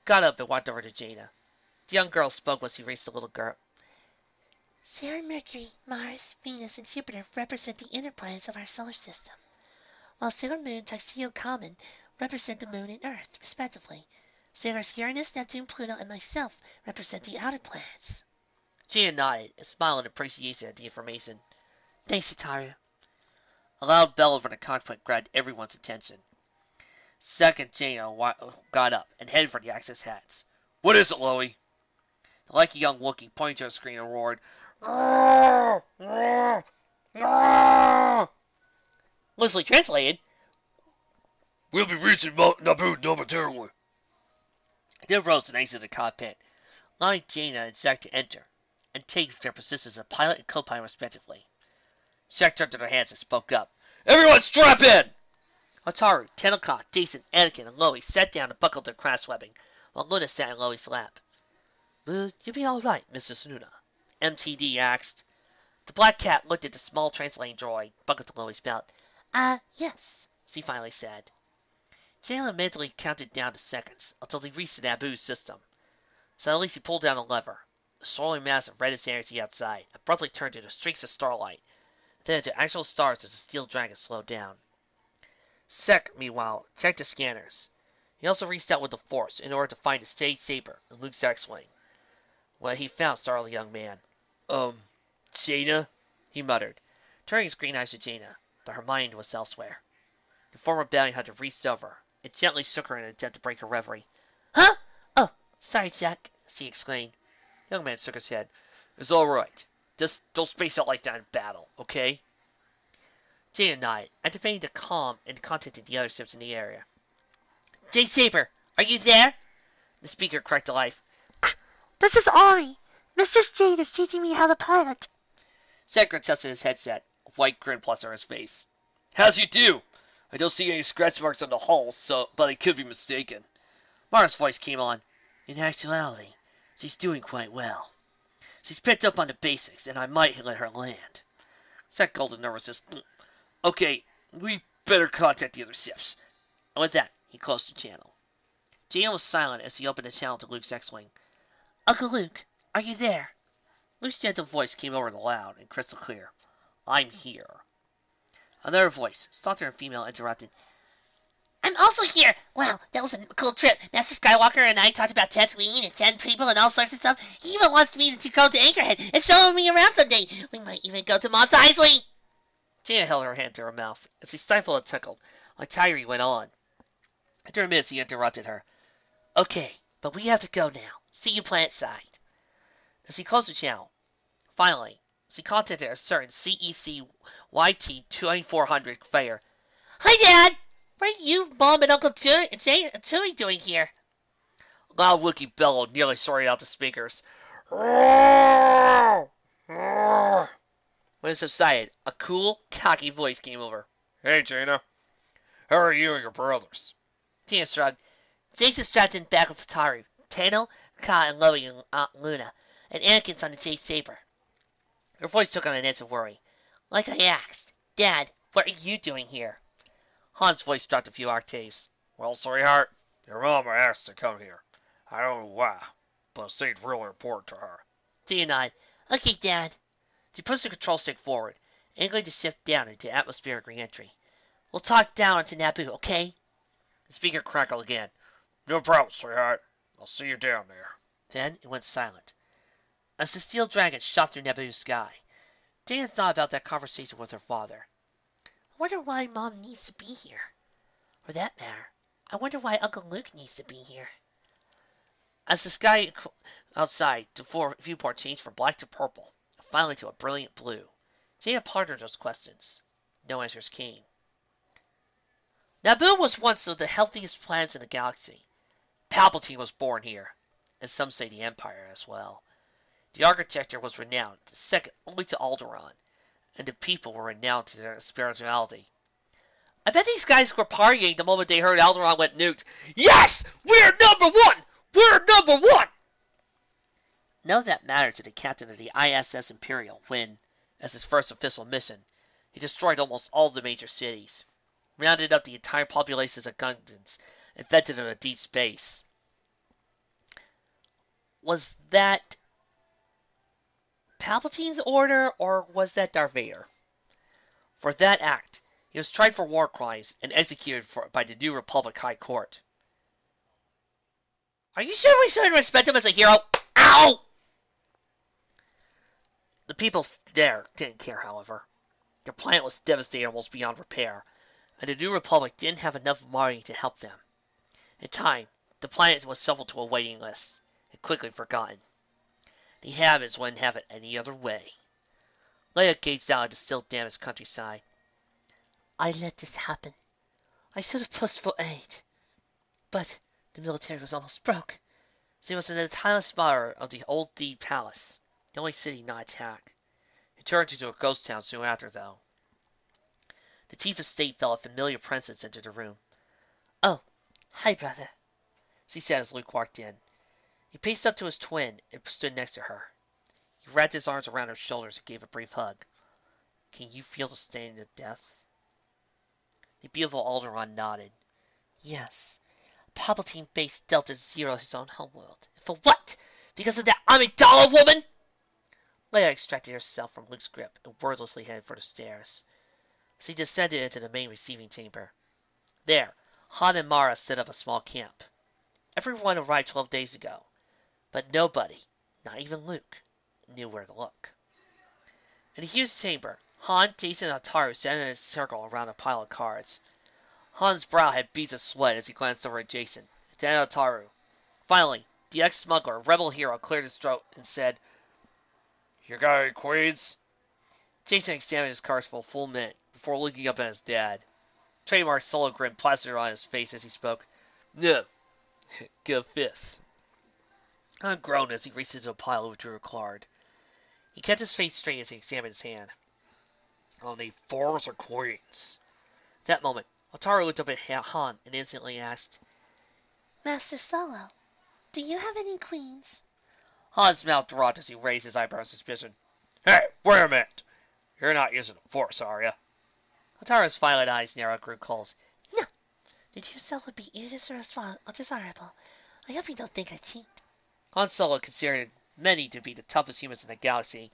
got up, and walked over to Jaina. The young girl spoke when she reached the little girl. "Saturn, Mercury, Mars, Venus, and Jupiter represent the inner planets of our solar system, while Sailor Moon, Tuxedo Common represent the Moon and Earth, respectively. Sailors Uranus, Neptune, Pluto, and myself represent the outer planets." Jaina nodded and smiled in appreciation at the information. "Thanks, Hataru." A loud bellow from the cockpit grabbed everyone's attention. Second, Jaina got up and headed for the access hatch. "What is it, Loie?" The lanky young Wookiee pointed to a screen and roared, "Roar! Roar! Roar!" Loosely translated, "We'll be reaching Mount Naboo momentarily." He then rose and exited the cockpit, allowing Jaina and Zack to enter, and take their positions as pilot and co-pilot respectively. Zack turned to their hands and spoke up. "Everyone strap in!" Ataru, Tennoka, Jason, Anakin, and Loie sat down and buckled their crash webbing, while Luna sat in Loie's lap. "Will you be all right, Mrs. Luna?" MTD asked. The black cat looked at the small translating droid, buckled to Loie's belt. Yes, she finally said. Jalen mentally counted down the seconds until he reached the Naboo system. Suddenly he pulled down a lever. The swirling mass of reddish energy outside abruptly turned into streaks of starlight, then into actual stars as the steel dragon slowed down. Sek, meanwhile, checked the scanners. He also reached out with the Force in order to find the Sage Saber and Luke's X-Wing. What he found startled the young man. Jaina? He muttered, turning his green eyes to Jaina, but her mind was elsewhere. The former bounty hunter reached over and gently shook her in an attempt to break her reverie. "Huh? Oh, sorry, Jack," she exclaimed. The young man shook his head. "It's all right. Just don't space out like that in battle, okay?" Jaina nodded, activating the comm and contacting the other ships in the area. "J. Saber, are you there?" The speaker cracked to life. "This is Ari. Mistress Jade is teaching me how to pilot." Sekra adjusted his headset, a white grin plastered on his face. "How's you do? I don't see any scratch marks on the hull, but I could be mistaken." Mara's voice came on. "In actuality, she's doing quite well. She's picked up on the basics, and I might let her land." Sek gulped in nervousness. "Okay, we better contact the other ships." And with that, he closed the channel. Jaina was silent as he opened the channel to Luke's X-Wing. "Uncle Luke, are you there?" Luke's gentle voice came over the loud and crystal clear. "I'm here." Another voice, softer and female, interrupted. "I'm also here. Wow, that was a cool trip. Master Skywalker and I talked about Tatooine and sand people and all sorts of stuff. He even wants me to go to Anchorhead and show me around someday. We might even go to Mos Eisley." Jaina held her hand to her mouth as she stifled a tickle, while Tyree went on. After a minute, he interrupted her. "Okay, but we have to go now. See you planet side." As he closed the channel, finally, she contacted a certain CEC YT-2400 Fair. "Hi, Dad! What are you, Mom, and Uncle Tui doing here?" A loud Wookiee bellowed, nearly sorting out the speakers. When it subsided, a cool, cocky voice came over. "Hey, Jaina. How are you and your brothers?" Jaina shrugged. "Jason's strapped in back with Taru, Tano, Ka, and Loie and Aunt Luna, and Anakin's on the Jade Saber." Her voice took on an edge of worry. "Like I asked, Dad, what are you doing here?" Han's voice dropped a few octaves. "Well, sweetheart, your mama asked to come here. I don't know why, but it seemed really important to her." Jaina nodded. "Okay, Dad." She pushed the control stick forward, angling the ship down into atmospheric re-entry. "We'll talk down into Naboo, okay?" The speaker crackled again. "No problem, sweetheart. I'll see you down there." Then it went silent. As the steel dragon shot through Naboo's sky, Jaina thought about that conversation with her father. "I wonder why Mom needs to be here. For that matter, I wonder why Uncle Luke needs to be here." As the sky outside the viewport changed from black to purple, and finally to a brilliant blue, Jaina pondered those questions. No answers came. Naboo was once one of the healthiest planets in the galaxy. Palpatine was born here, and some say the Empire as well. The architecture was renowned, second only to Alderaan, and the people were renowned to their spirituality. I bet these guys were partying the moment they heard Alderaan went nuked. "Yes! We're number one! We're number one!" None of that mattered to the captain of the ISS Imperial when, as his first official mission, he destroyed almost all the major cities, rounded up the entire populations of Gungans, and vented them to deep space. Was that Palpatine's order, or was that Darth Vader? For that act, he was tried for war crimes and executed by the New Republic High Court. Are you sure we shouldn't respect him as a hero? Ow! The people there didn't care, however. Their planet was devastated almost beyond repair, and the New Republic didn't have enough money to help them. In time, the planet was shuffled to a waiting list, and quickly forgotten. The Hammonds wouldn't have it any other way. Leia gazed out at the still damaged countryside. I let this happen. I should have pushed for aid. But the military was almost broke. She was in the tiny spire of the old Deed Palace, the only city not attacked. It turned into a ghost town soon after, though. The chief of state felt a familiar presence enter the room. Oh, hi, brother, she said as Luke walked in. He paced up to his twin and stood next to her. He wrapped his arms around her shoulders and gave a brief hug. Can you feel the stain of death? The beautiful Alderaan nodded. Yes. Palpatine based Delta Zero his own homeworld. For what? Because of that Amidala woman? Leia extracted herself from Luke's grip and wordlessly headed for the stairs. She descended into the main receiving chamber. There, Han and Mara set up a small camp. Everyone arrived 12 days ago, but nobody, not even Luke, knew where to look. In the huge chamber, Han, Jason, and Ataru sat in a circle around a pile of cards. Han's brow had beads of sweat as he glanced over at Jason, then at Ataru. Finally, the ex-smuggler, rebel hero, cleared his throat and said, You got any queens? Jason examined his cards for a full minute before looking up at his dad. Trademark solo grin plastered on his face as he spoke. No. Give fifth. Han groaned as he reached into a pile and withdrew a card. He kept his face straight as he examined his hand. I'll need fours or queens. At that moment, Ataru looked up at Han and instantly asked, Master Solo, do you have any queens? Han's mouth dropped as he raised his eyebrows in suspicion. Hey, wait a minute. You're not using the force, are you? Ataru's violet eyes narrowed and grew cold. No. Did you sell would be either or desirable? I hope you don't think I cheat. Han Solo, considered many to be the toughest humans in the galaxy,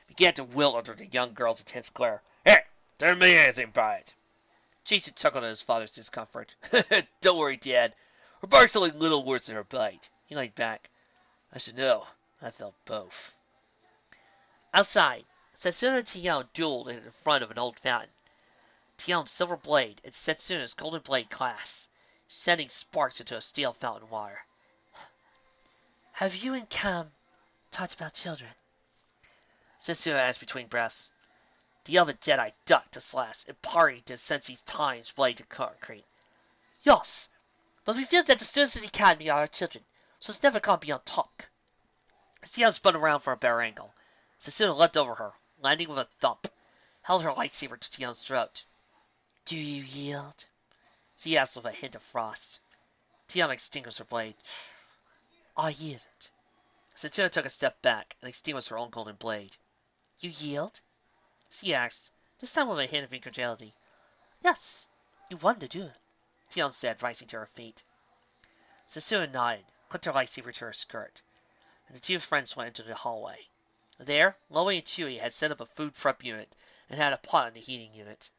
began to wilt under the young girl's intense glare. Hey, didn't mean anything by it. Jason chuckled at his father's discomfort. Don't worry, Dad. Her bark's only little worse than her bite. He leaned back. I should know. I felt both. Outside, Setsuna and Tion dueled in front of an old fountain. Tion's silver blade and Setsuna's golden blade clashed, sending sparks into a steel fountain water. Have you and Cam talked about children? Setsuna asked between breaths. The elven Jedi ducked to slash and parried to Sensi's time's blade to concrete. Yes, but we feel that the students of the Academy are our children, so it's never gone beyond talk. Sion spun around for a better angle. Setsuna leapt over her, landing with a thump, held her lightsaber to Tion's throat. Do you yield? She asked with a hint of frost. Tion extinguished her blade. I yield. Setsuna took a step back and extinguished her own golden blade. You yield? She asked, this time with a hint of incredulity. Yes, you want to do it, Tion said, rising to her feet. Setsuna nodded, clipped her lightsaber to her skirt, and the two friends went into the hallway. There, Loey and Chewie had set up a food prep unit and had a pot in the heating unit.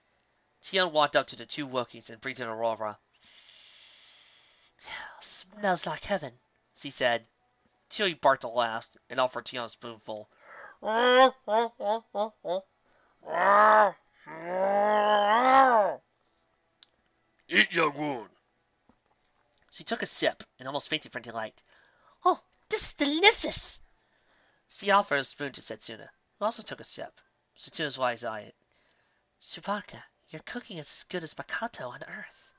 Tion walked up to the two Wookiees and breathed in Aurora. Smells like heaven, she said. Chewie barked a laugh and offered Tion a spoonful. Eat, young wound. She took a sip and almost fainted from delight. Oh, this is delicious! She offered a spoon to Setsuna, who also took a sip. Setsuna's wise eyed. Chewbacca, your cooking is as good as Makato on Earth.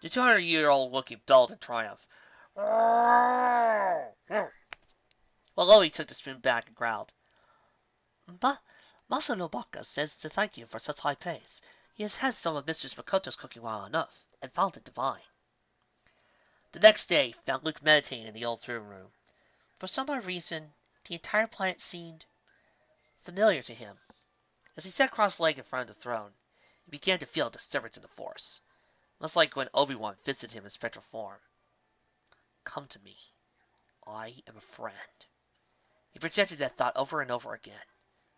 The 200-year-old Wookiee bellowed in triumph. While Loey took the spoon back and growled. Master Nobaka says to thank you for such high praise. He has had some of Mistress Makoto's cooking well enough, and found it divine. The next day found Luke meditating in the old throne room. For some odd reason, the entire planet seemed familiar to him. As he sat cross-legged in front of the throne, he began to feel a disturbance in the Force, much like when Obi-Wan visited him in spectral form. Come to me. I am a friend. He projected that thought over and over again,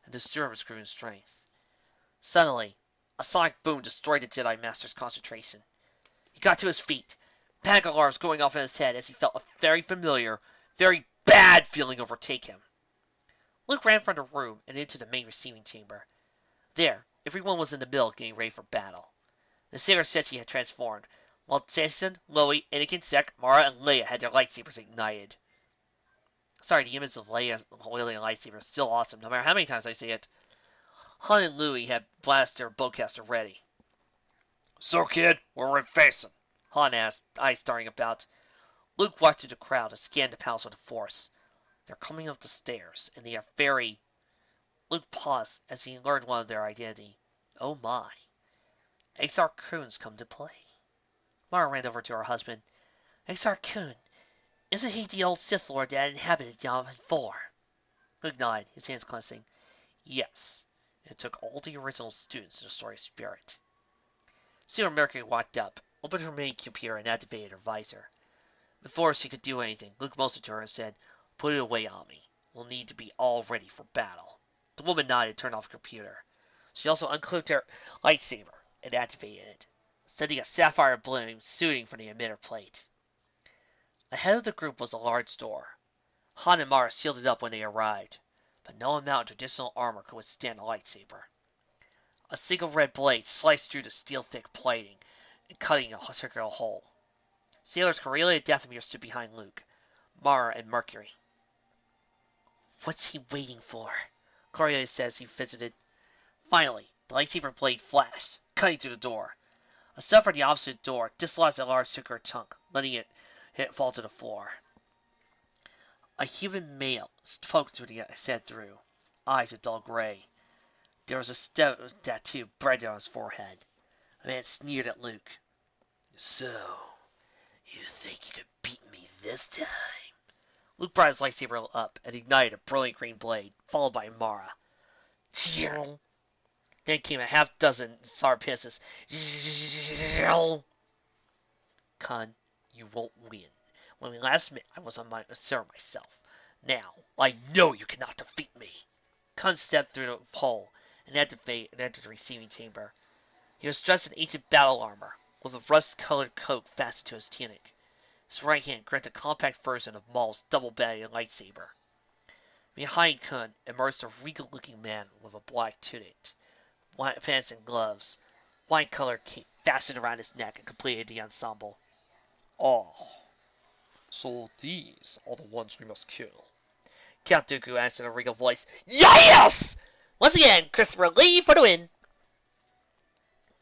and the disturbance grew in strength. Suddenly, a sonic boom destroyed the Jedi Master's concentration. He got to his feet, panic alarms going off in his head as he felt a very familiar, very bad feeling overtake him. Luke ran from the room and into the main receiving chamber. There, everyone was in the middle getting ready for battle. The sailor senshi had transformed, while Jason, Loey, Anakin, Sek, Mara, and Leia had their lightsabers ignited. Sorry, the image of Leia wielding a lightsaber is still awesome, no matter how many times I see it. Han and Louie had blaster bowcaster ready. So, kid, where we facing? Han asked, eyes starting about. Luke walked through the crowd and scanned the palace with the Force. They're coming up the stairs, and they are very... Luke paused as he learned one of their identity. Oh my. Exar Kun's come to play. Mara ran over to her husband. Exar Kun, isn't he the old Sith Lord that inhabited Yavin 4? Luke nodded, his hands clenched. Yes. It took all the original students to destroy his spirit. Soon Mercury walked up, opened her main computer, and activated her visor. Before she could do anything, Luke motioned to her and said, Put it away on me. We'll need to be all ready for battle. The woman nodded and turned off her computer. She also unclipped her lightsaber and activated it, sending a sapphire bloom shooting from the emitter plate. Ahead of the group was a large door. Han and Mara sealed it up when they arrived, but no amount of traditional armor could withstand a lightsaber. A single red blade sliced through the steel-thick plating and cutting a circular hole. Sailors Corellia and Dathomir stood behind Luke, Mara, and Mercury. What's he waiting for? Corellia said as he visited. Finally, the lightsaber blade flashed, cutting through the door. A step from the opposite door dislodged a large circular chunk, letting it fall to the floor. A human male spoke through the head through, eyes a dull gray. There was a step tattoo branded on his forehead. The man sneered at Luke. So, you think you could beat me this time? Luke brought his lightsaber up and ignited a brilliant green blade, followed by Mara. Then came a half-dozen sour pisses. Khan, you won't win. When we last met, I was on my serve myself. Now, I know you cannot defeat me. Khan stepped through the hole and entered the receiving chamber. He was dressed in ancient battle armor, with a rust-colored coat fastened to his tunic. His right hand gripped a compact version of Maul's double-barreled lightsaber. Behind Kun emerged a regal-looking man with a black tunic, white pants and gloves, wine-colored cape fastened around his neck and completed the ensemble. Oh, so these are the ones we must kill. Count Dooku asked in a regal voice. Yes! Once again, Christopher Lee for the win.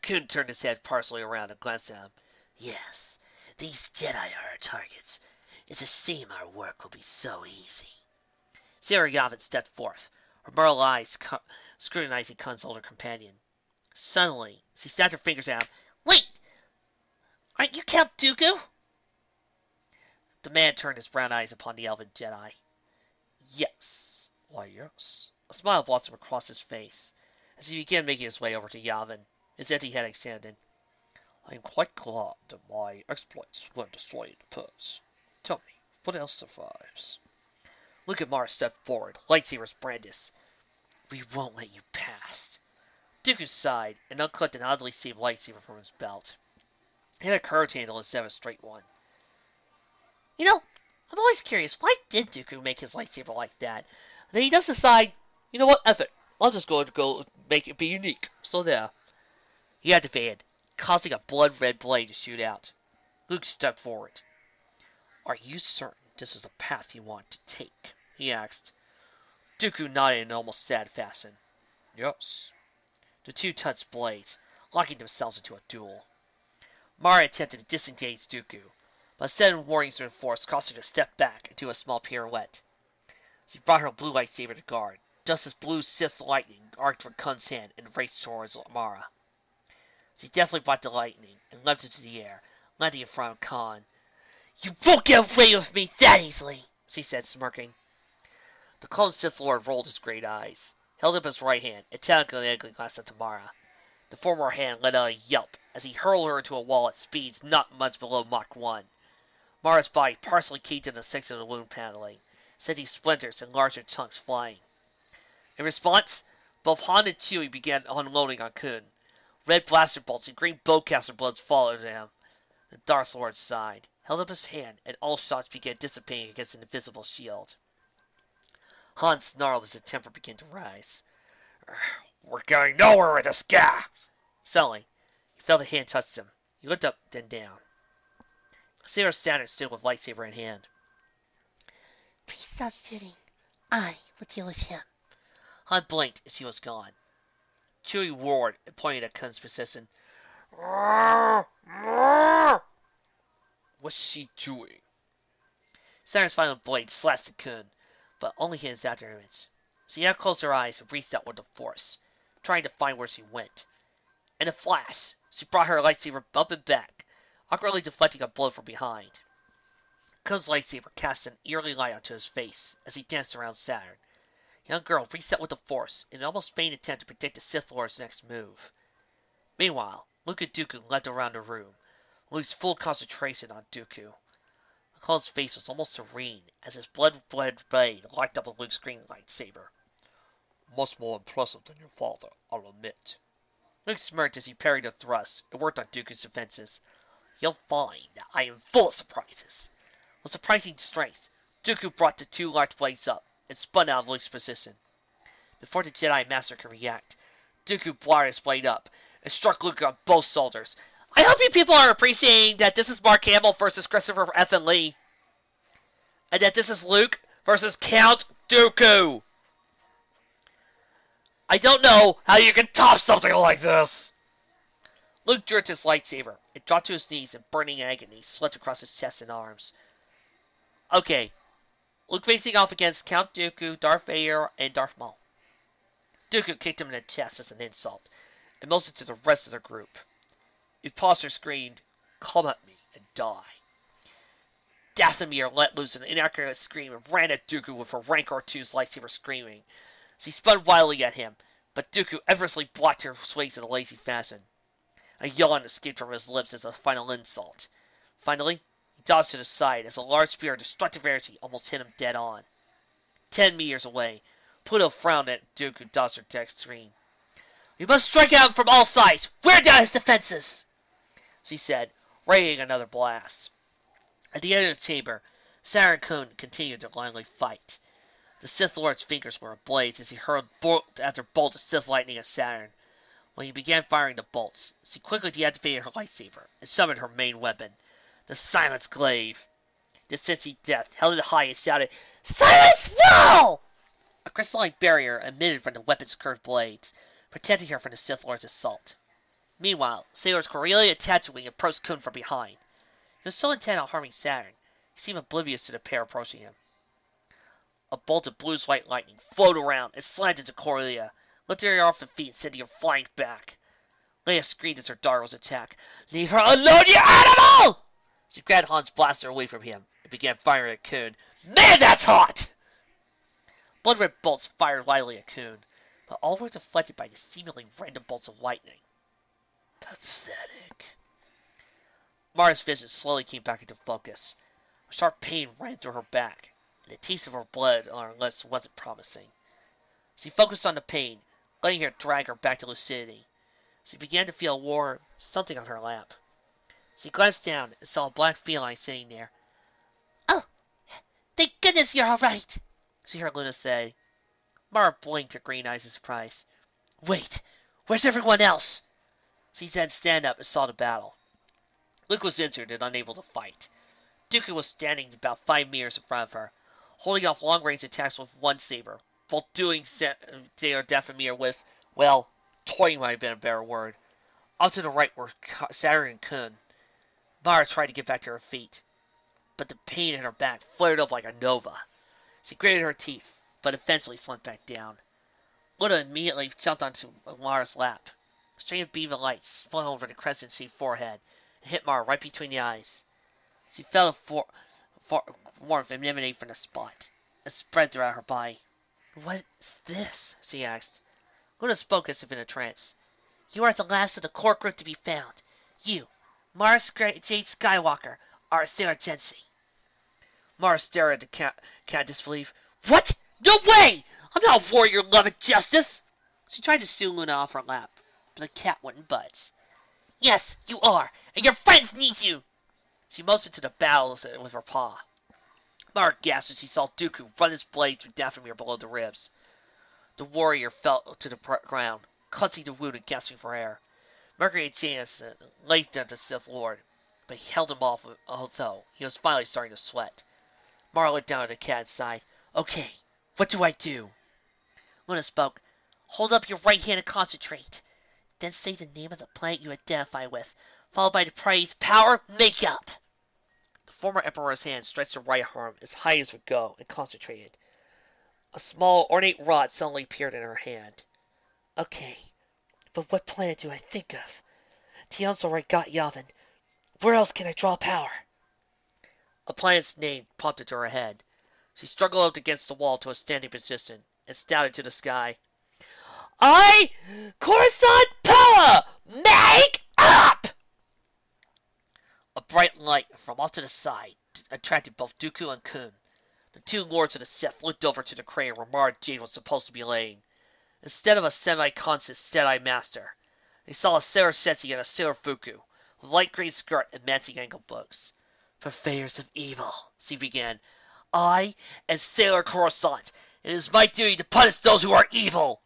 Kun turned his head partially around and glanced at him. Yes, these Jedi are our targets. It's a shame our work will be so easy. Sarah Yavin stepped forth, her merle eyes scrutinizing Kun's older companion. Suddenly, she snapped her fingers at him. Wait! Aren't you Count Dooku? The man turned his brown eyes upon the elven Jedi. Yes. Why, yes. A smile blossomed across his face as he began making his way over to Yavin, his empty head extended. I am quite glad that my exploits weren't destroyed in the pits. Tell me, what else survives? Luke and Mara stepped forward, lightsabers brandished. We won't let you pass. Dooku sighed and unclipped an oddly shaped lightsaber from his belt. It had a curved handle instead of a straight one. You know, I'm always curious, why did Dooku make his lightsaber like that? And then he does decide, you know what, F it. I'm just going to go make it be unique. So there. He activated, causing a blood-red blade to shoot out. Luke stepped forward. Are you certain this is the path you want to take? He asked. Dooku nodded in an almost sad fashion. Yes. The two touched blades, locking themselves into a duel. Mara attempted to disengage Dooku, but a sudden warning through the Force caused her to step back and do a small pirouette. She brought her blue lightsaber to guard, just as blue Sith lightning arced from Kun's hand and raced towards Mara. She deftly brought the lightning and leapt into the air, landing in front of Khan. You won't get away with me that easily, she said, smirking. The clone Sith Lord rolled his great eyes, held up his right hand, and telekinetically glanced at Mara. The former hand let out a yelp as he hurled her into a wall at speeds not much below Mach 1. Mara's body partially caved in the section of the wound paneling, sending splinters and larger chunks flying. In response, both Han and Chewie began unloading on Kun. Red blaster bolts and green bowcaster bullets followed him. The Darth Lord sighed, held up his hand, and all shots began dissipating against an invisible shield. Han snarled as his temper began to rise. We're going nowhere with this guy! Suddenly, he felt a hand touch him. He looked up, then down. Sarah Saturn stood with lightsaber in hand. Please stop shooting. I will deal with him. Han blinked as he was gone. Chewie roared and pointed at Kun's persistent. What's she doing? Saturn's final blade slashed at Kun, but only hit his after image. She now closed her eyes and reached out with the Force, trying to find where she went. In a flash, she brought her lightsaber up and back, awkwardly deflecting a blow from behind. Kun's lightsaber cast an eerie light onto his face as he danced around Saturn. The young girl reached out with the Force in an almost faint attempt to predict the Sith Lord's next move. Meanwhile, Luke and Dooku led around the room, Luke's full concentration on Dooku. The clone's face was almost serene as his blood-red blade locked up with Luke's green lightsaber. Much more impressive than your father, I'll admit. Luke smirked as he parried a thrust and worked on Dooku's defenses. You'll find that I am full of surprises. With surprising strength, Dooku brought the two large blades up and spun out of Luke's position. Before the Jedi Master could react, Dooku brought his blade up and struck Luke on both shoulders. I hope you people are appreciating that this is Mark Hamill versus Christopher F. and Lee. And that this is Luke versus Count Dooku. I don't know how you can top something like this. Luke jerked his lightsaber and dropped to his knees in burning agony swept across his chest and arms. Okay, Luke facing off against Count Dooku, Darth Vader, and Darth Maul. Dooku kicked him in the chest as an insult and motioned to the rest of the group. Imposter screamed, "Come at me and die." Dathomir let loose an inaccurate scream and ran at Dooku with her Rancor II's lightsaber screaming. She spun wildly at him, but Dooku effortlessly blocked her swings in a lazy fashion. A yawn escaped from his lips as a final insult. Finally, he dodged to the side as a large spear of destructive energy almost hit him dead on. 10 meters away, Pluto frowned at Dooku dodged her deck scream. "We must strike out from all sides! Wear down his defenses!" she said, raining another blast. At the end of the chamber, Saturn and Kun continued their lively fight. The Sith Lord's fingers were ablaze as he hurled bolt after bolt of Sith lightning at Saturn. When he began firing the bolts, she quickly deactivated her lightsaber and summoned her main weapon, the Silence Glaive. The senshi Death held it high and shouted, "Silence fall!" A crystalline barrier emitted from the weapon's curved blades, protecting her from the Sith Lord's assault. Meanwhile, Sailors Corellia and Tatooine approached Kun from behind. He was so intent on harming Saturn, he seemed oblivious to the pair approaching him. A bolt of bluish-white lightning flowed around and slammed into Corellia, lifting her off her feet and sending her flying back. Leia screamed as her daughter was attacked. "Leave her alone, you animal!" She grabbed Han's blaster away from him and began firing at Kun. "Man, that's hot!" Blood-red bolts fired wildly at Kun, but all were deflected by the seemingly random bolts of lightning. Pathetic. Mara's vision slowly came back into focus. A sharp pain ran through her back, and the taste of her blood on her lips wasn't promising. She focused on the pain, letting it drag her back to lucidity. She began to feel warm something on her lap. She glanced down and saw a black feline sitting there. "Oh, thank goodness you're all right," she heard Luna say. Mara blinked her green eyes in surprise. "Wait, where's everyone else?" She then stand up and saw the battle. Luke was injured and unable to fight. Dooku was standing about 5 meters in front of her, holding off long-range attacks with one saber, while doing Dathomir with, well, toying might have been a better word. Off to the right were Saturn and Kun. Mara tried to get back to her feet, but the pain in her back flared up like a nova. She gritted her teeth, but eventually slumped back down. Luna immediately jumped onto Mara's lap. A stream of beam of light spun over the crescent-shaped forehead and hit Mara right between the eyes. She felt a warmth emanate from the spot. It spread throughout her body. "What's this?" she asked. Luna spoke as if in a trance. "You are the last of the core group to be found. You, Mara Jade Skywalker, are a Sailor Gensi." Mara stared at the cat in disbelief. "What? No way! I'm not a warrior loving justice!" She tried to sue Luna off her lap, but the cat wouldn't budge. "Yes, you are, and your friends need you!" She motioned to the battles with her paw. Mara gasped as she saw Dooku run his blade through Dathomir below the ribs. The warrior fell to the ground, clutching the wound and gasping for air. Mercury and Janus laced at the Sith Lord, but he held him off, although he was finally starting to sweat. Mara looked down at the cat and sighed. Okay, what do I do? Luna spoke. Hold up your right hand and concentrate. Then say the name of the planet you identify with, followed by the phrase power makeup. The former Emperor's hand stretched her right arm as high as would go and concentrated. A small, ornate rod suddenly appeared in her hand. Okay, but what planet do I think of? Tian's already got Yavin. Where else can I draw power? A planet's name popped into her head. She struggled out against the wall to a standing position and shouted to the sky. I, Coruscant Power, make up! A bright light from off to the side attracted both Dooku and Kun. The two lords of the Sith looked over to the crane where Mara Jade was supposed to be laying. Instead of a semi-conscious, steady master, they saw a Sailor Senshi and a Sailor Fuku, with light green skirt and matching ankle boots. Purveyors of evil, she began. I am Sailor Coruscant. It is my duty to punish those who are evil.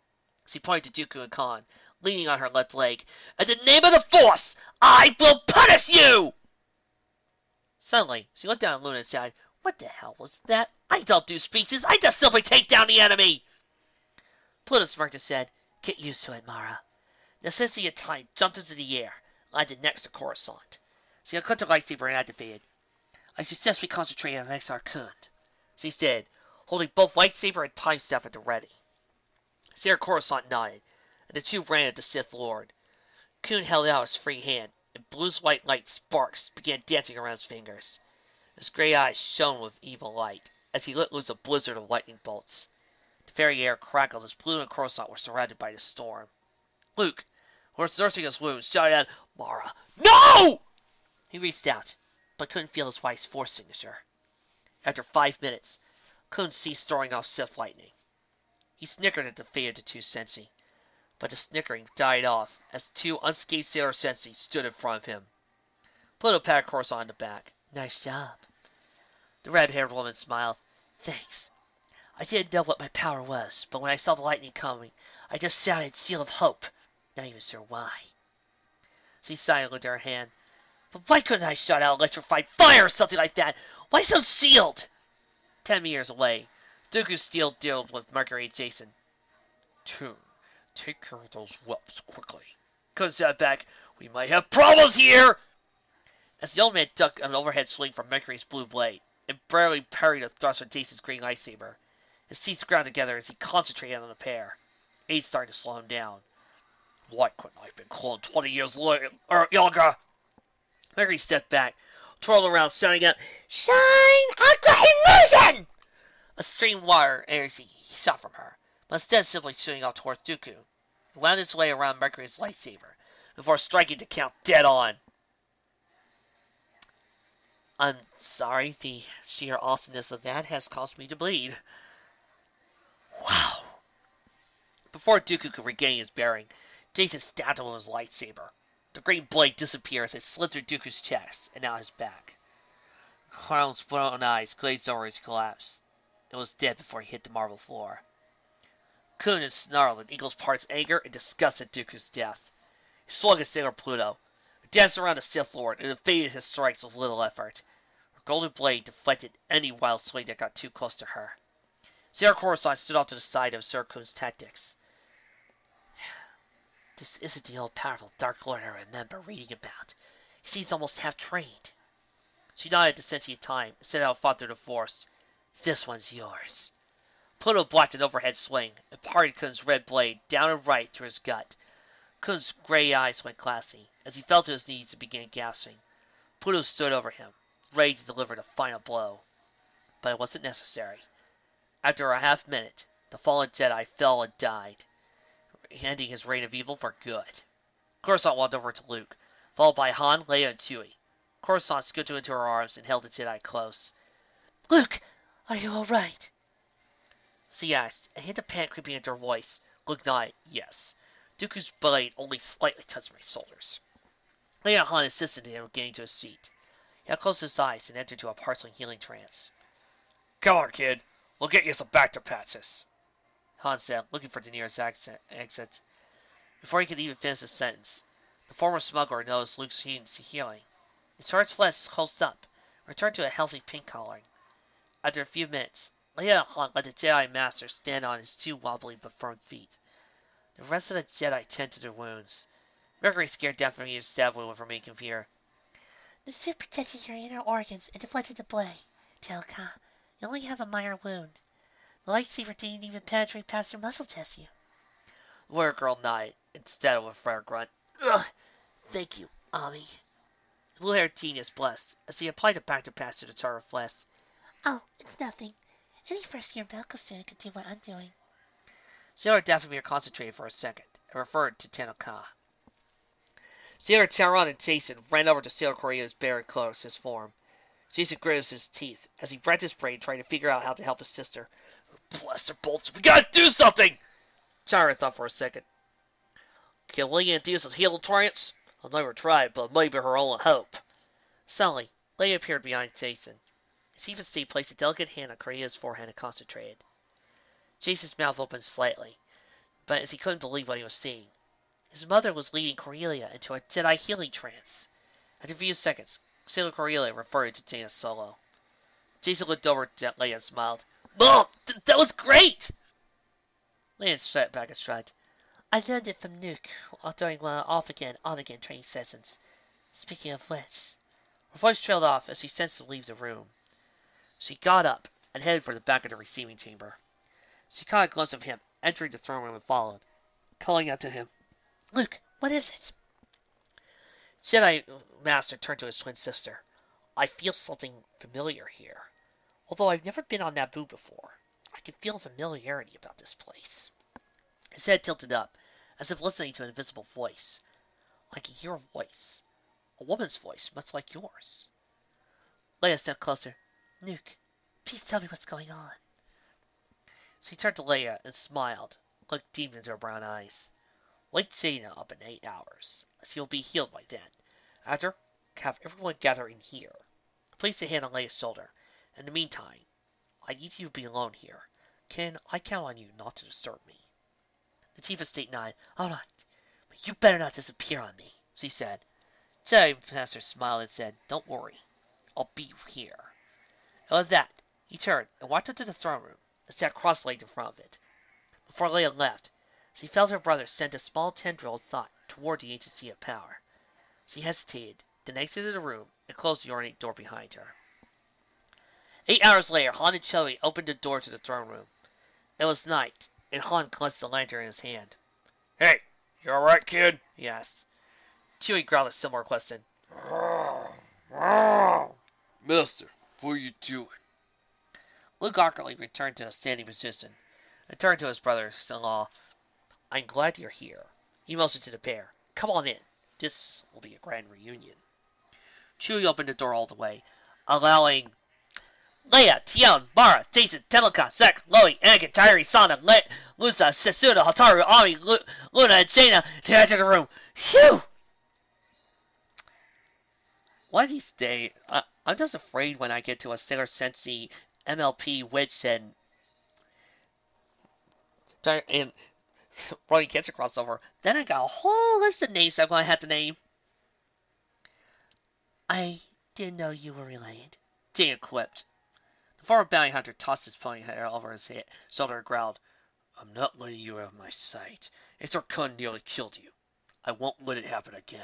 She pointed to Dooku and Khan, leaning on her left leg. In the name of the Force, I will punish you! Suddenly, she looked down at Luna and said, What the hell was that? I don't do speeches. I just simply take down the enemy. Pluto smirked and said, Get used to it, Mara. The Senshi at time jumped into the air, landed next to Coruscant. She uncut her lightsaber and activated. I successfully concentrated on Exar Kun. She said, holding both lightsaber and time staff at the ready. Sarah Coruscant nodded, and the two ran at the Sith Lord. Kun held out his free hand, and blue-white light sparks began dancing around his fingers. His gray eyes shone with evil light as he let loose a blizzard of lightning bolts. The very air crackled as Blue and Coruscant were surrounded by the storm. Luke, who was nursing his wounds, shouted out, Mara, no! He reached out, but couldn't feel his wife's force signature. After 5 minutes, Kun ceased throwing off Sith lightning. He snickered at the fate of the two Senshi, but the snickering died off as two unscathed Sailor Senshi stood in front of him. Pluto patted Coruscant on the back. Nice job. The red-haired woman smiled. Thanks. I didn't know what my power was, but when I saw the lightning coming, I just shouted Seal of Hope. Not even sure why. She sighed and looked at her hand. But why couldn't I shout out electrified fire or something like that? Why so sealed? 10 meters away, Dooku still dealt with Mercury and Jason. Toon, take care of those whelps quickly. Kun sat back. We might have problems here! As the old man ducked an overhead swing from Mercury's blue blade, and barely parried a thrust from Jason's green lightsaber, his teeth ground together as he concentrated on the pair. Age started to slow him down. Why couldn't I have been cloned 20 years younger? Mercury stepped back, twirled around, shouting out, Shine Aqua Illusion! A stream of water energy shot from her, but instead of simply shooting out towards Dooku, it wound its way around Mercury's lightsaber before striking the Count dead on. I'm sorry, the sheer awesomeness of that has caused me to bleed. Wow. Before Dooku could regain his bearing, Jason stabbed him with his lightsaber. The green blade disappeared as it slid through Dooku's chest and out his back. Carl's brown eyes glazed over as he collapsed, and was dead before he hit the marble floor. Kun snarled in equal parts anger and disgust at Dooku's death. He swung at Sailor Pluto, who danced around the Sith Lord and evaded his strikes with little effort. Her golden blade deflected any wild swing that got too close to her. Sailor Coruscant stood off to the side of Sir Kun's tactics. This isn't the old powerful Dark Lord I remember reading about. He seems almost half-trained. She nodded to Senshi in time and set out fought through the Force. This one's yours. Pluto blocked an overhead swing and parted Kun's red blade down and right through his gut. Kun's gray eyes went glassy as he fell to his knees and began gasping. Pluto stood over him, ready to deliver the final blow. But it wasn't necessary. After a half-minute, the fallen Jedi fell and died, ending his reign of evil for good. Coruscant walked over to Luke, followed by Han, Leia, and Chewie. Coruscant scooted into her arms and held the Jedi close. Luke, are you all right? She asked, a hint of panic creeping into her voice. Luke nodded, yes. Dooku's blade only slightly touched my shoulders. Leia and Han assisted him in getting to his feet. He had closed his eyes and entered into a partial healing trance. Come on, kid. We'll get you some back patches, Han said, looking for the nearest exit. Before he could even finish his sentence, the former smuggler noticed Luke's healing. His charred flesh closed up, returned to a healthy pink coloring. After a few minutes, Leia and Han let the Jedi Master stand on his two wobbly but firm feet. The rest of the Jedi tended to their wounds. Mercury scared Dathomir to stab wound with her making fear. The suit protected your inner organs and deflected the blade. Telka, you only have a minor wound. The lightsaber didn't even penetrate past your muscle tissue. The warrior girl nodded, instead of a fair grunt. Ugh, thank you, Ami. The blue-haired genius blessed, as he applied a bacta pass to the char of flesh. Oh, it's nothing. Any first-year medical student could do what I'm doing. Sailor Dathomir concentrated for a second, and referred to Tennoka. Sailor Taron and Jason ran over to Sailor Korea's buried close his form. Jason gritted his teeth, as he racked his brain trying to figure out how to help his sister. Blaster bolts, we gotta do something! Chara thought for a second. Can Leia induce his healing trance? I'll never try it, but maybe her only hope. Suddenly, Leia appeared behind Jason. His even Steve placed a delicate hand on Korea's forehead and concentrated. Jason's mouth opened slightly, but as he couldn't believe what he was seeing. His mother was leading Corellia into a Jedi healing trance. After a few seconds, Sailor Corellia referred to Jaina Solo. Jason looked over at Leia and smiled. Mom, that was great! Leia sat back and shrugged. I learned it from Nuke during one off-again, on-again training sessions. Speaking of which... Her voice trailed off as she sensed to leave the room. She got up and headed for the back of the receiving chamber. She caught a glimpse of him entering the throne room and followed, calling out to him. Luke, what is it? Jedi Master turned to his twin sister. I feel something familiar here. Although I've never been on Naboo before, I can feel familiarity about this place. His head tilted up, as if listening to an invisible voice. I can hear a voice. A woman's voice, much like yours. Leia stepped closer. Nuke, please tell me what's going on. She turned to Leia and smiled, looked deep into her brown eyes. Wake Jaina up in 8 hours. She will be healed by then. After, have everyone gather in here. Place a hand on Leia's shoulder. In the meantime, I need you to be alone here. Can I count on you not to disturb me? The Chief of State nodded. All right, but you better not disappear on me, she said. Jedi Master smiled and said, Don't worry. I'll be here. And with that, he turned and walked up to the throne room and sat cross-legged in front of it. Before Leia left, she felt her brother send a small tendril thought toward the ancient seat of power. She hesitated, then exited the room and closed the ornate door behind her. 8 hours later, Han and Chewie opened the door to the throne room. It was night, and Han clutched the lantern in his hand. Hey, you alright, kid? He asked. Chewie growled a similar question. Mister, what are you doing? Luke awkwardly returned to a standing position and turned to his brother-in-law. I'm glad you're here. He motioned to the pair. Come on in. This will be a grand reunion. Chewie opened the door all the way, allowing Leia, Tion, Mara, Jason, Telecon, Zek, Loie, Anakin, Tyree, Sana, Lusa, Setsuna, Hataru, Ami, Luna, and Jaina to enter the room. Phew! One of these days, I'm just afraid when I get to a Sailor Senshi, MLP, Witch, and Running Cancer crossover, then I got a whole list of names I'm going to have to name. I didn't know you were related. Jaina quipped. The former bounty hunter tossed his pony hair over his shoulder and growled, I'm not letting you out of my sight. Acer Kun nearly killed you. I won't let it happen again.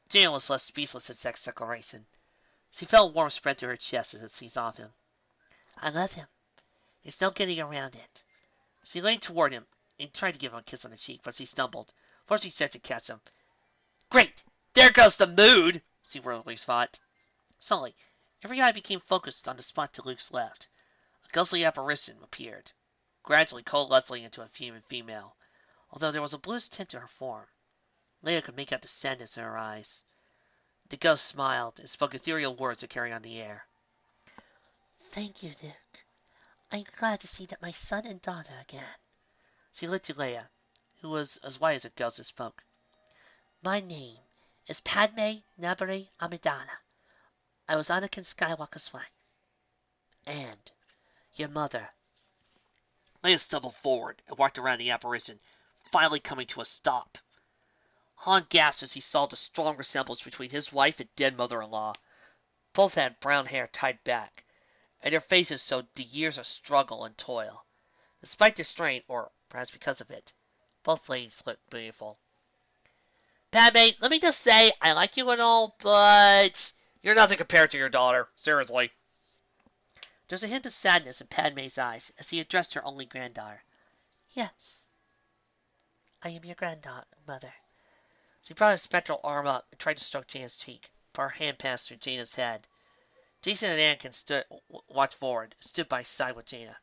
Jaina was left speechless at Zek's declaration. She felt a warm spread through her chest as it seized off him. I love him. There's no getting around it. She leaned toward him and tried to give him a kiss on the cheek, but she stumbled, forcing Zek to catch him. Great! There goes the mood! She worriedly thought. Suddenly, every eye became focused on the spot to Luke's left. A ghostly apparition appeared, gradually coalescing into a human female, although there was a bluish tint to her form. Leia could make out the sadness in her eyes. The ghost smiled and spoke ethereal words to carry on the air. Thank you, Duke. I'm glad to see that my son and daughter again. She looked to Leia, who was as white as a ghost, and spoke. My name is Padme Nabari Amidala. I was Anakin Skywalker's wife. And your mother. Leia stumbled forward and walked around the apparition, finally coming to a stop. Han gasped as he saw the strong resemblance between his wife and dead mother-in-law. Both had brown hair tied back, and their faces showed the years of struggle and toil. Despite the strain, or perhaps because of it, both ladies looked beautiful. Padme, let me just say, I like you and all, but You're nothing compared to your daughter. Seriously. there's a hint of sadness in Padme's eyes as he addressed her only granddaughter. Yes, I am your grandmother. She brought his spectral arm up and tried to stroke Jaina's cheek, but her hand passed through Jaina's head. Jason and Anakin watched forward, stood by his side with Jaina.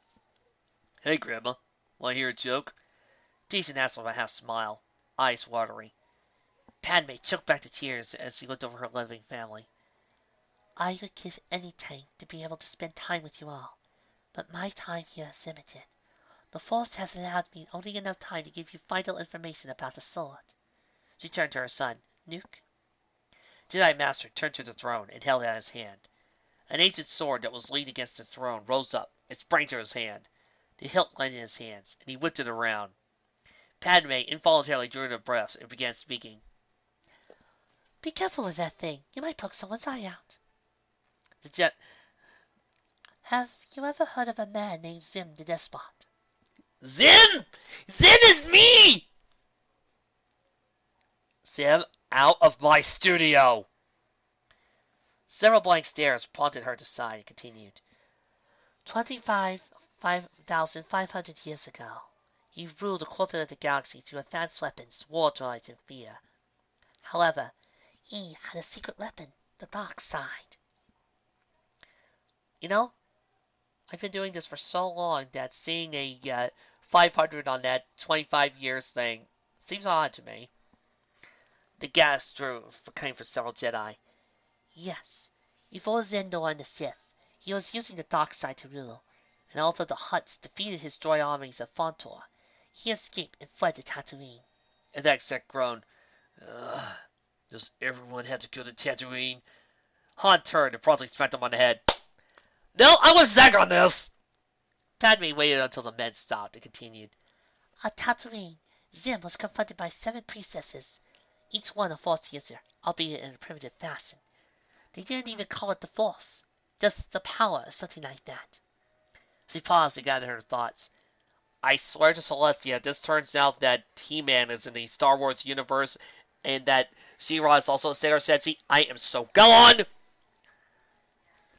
Hey, Grandma, want to hear a joke? Jason asked with a half smile, eyes watery. Padme choked back the tears as she looked over her living family. I would give anything to be able to spend time with you all, but my time here is limited. The Force has allowed me only enough time to give you vital information about the sword. She turned to her son, Nuke. Jedi Master turned to the throne and held out his hand. An ancient sword that was leaned against the throne rose up and sprang to his hand. The hilt landed in his hands, and he whipped it around. Padme involuntarily drew her breath and began speaking. Be careful with that thing. You might poke someone's eye out. Have you ever heard of a man named Zim the Despot? Zim! Zim is me! Zim, out of my studio! Several blank stares prompted her to sigh and continued. 25,500 years ago, you ruled a quarter of the galaxy through advanced weapons, war droids, and fear. However, he had a secret weapon, the dark side. You know, I've been doing this for so long that seeing a 500 on that 25 years thing seems odd to me. The gasp came from several Jedi. Yes, before Zendor and the Sith, he was using the dark side to rule, and although the Hutts defeated his droid armies at Fontor, he escaped and fled to Tatooine. And that exec groaned. Does everyone have to go to Tatooine? Han turned and promptly smacked him on the head. No, I was Zach on this! Padme waited until the men stopped and continued. At Tatooine, Zim was confronted by 7 priestesses, each one a Force user, albeit in a primitive fashion. They didn't even call it the Force, just the power or something like that. She paused to gather her thoughts. I swear to Celestia, this turns out that He-Man is in the Star Wars universe and that She-Ra is also a Sailor Senshi. I am so gone!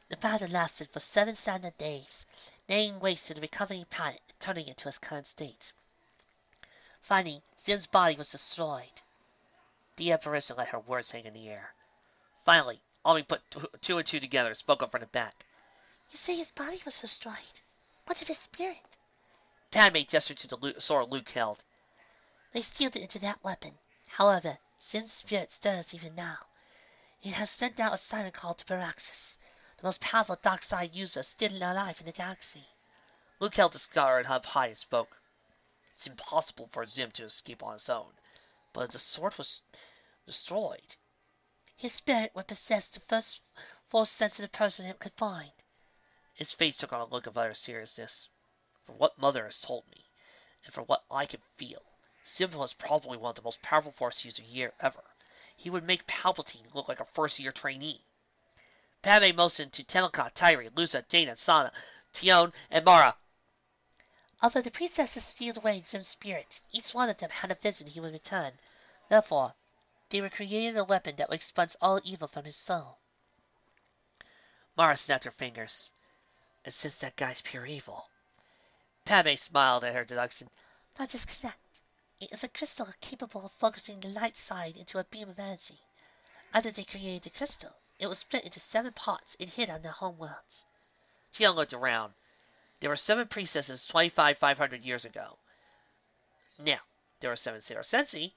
The battle lasted for 7 standard days, laying waste to the recovering planet and turning it to its current state. Finally, Zim's body was destroyed. The apparition let her words hang in the air. Finally, Almi put 2 and 2 together and spoke up from the back. You say his body was destroyed? What of his spirit? Padme gestured to the sword Luke held. They sealed it into that weapon. However, Zim's spirit stirs even now. It has sent out a siren call to Baraxis, the most powerful dark side user still alive in the galaxy. Luke held the scar and up high and spoke. It's impossible for Zim to escape on his own, but the sword was destroyed. His spirit would possess the first Force-sensitive person it could find. His face took on a look of utter seriousness. From what Mother has told me, and from what I can feel, Zim was probably one of the most powerful Force users here ever. He would make Palpatine look like a first-year trainee. Padme motioned to Tenelka, Tyree, Lusa, Jaina, Sana, Tion, and Mara. Although the priestesses sealed away Zim's spirit, each one of them had a vision he would return. Therefore, they were creating a weapon that would expunge all evil from his soul. Mara snapped her fingers. And since that guy's pure evil. Padme smiled at her deduction. That is correct. It is a crystal capable of focusing the light side into a beam of energy. After they created the crystal, it was split into 7 parts and hid on their homeworlds. Tion looked around. There were 7 priestesses 500 years ago. Now, there were 7 Sailor Senshi.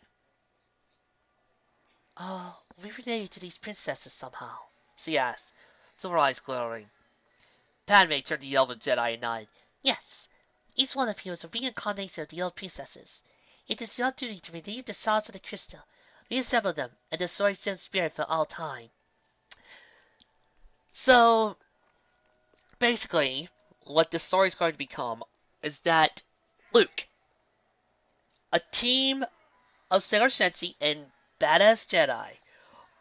Oh, we related to these princesses somehow, she asked, silver eyes glowing. Padme turned to the elven Jedi and nodded. Yes, each one of you is a reincarnation of the old princesses. It is your duty to relieve the shards of the crystal, reassemble them, and destroy Zim's spirit for all time. So, basically, what this story is going to become is that Luke, a team of Sailor Senshi and badass Jedi,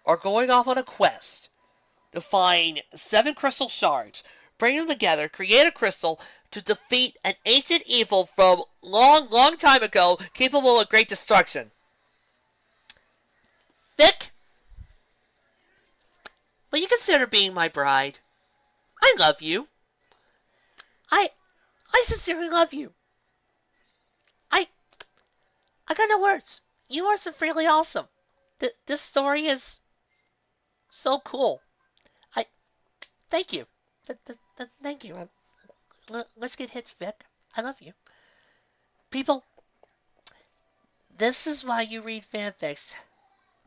are going off on a quest to find 7 crystal shards, bring them together, create a crystal to defeat an ancient evil from long, long time ago, capable of great destruction. Vic, will you consider being my bride? I love you. I sincerely love you. I got no words. You are so freely awesome. This story is so cool. I thank you. Thank you. Let's get hits, Vic. I love you. People, this is why you read fanfics.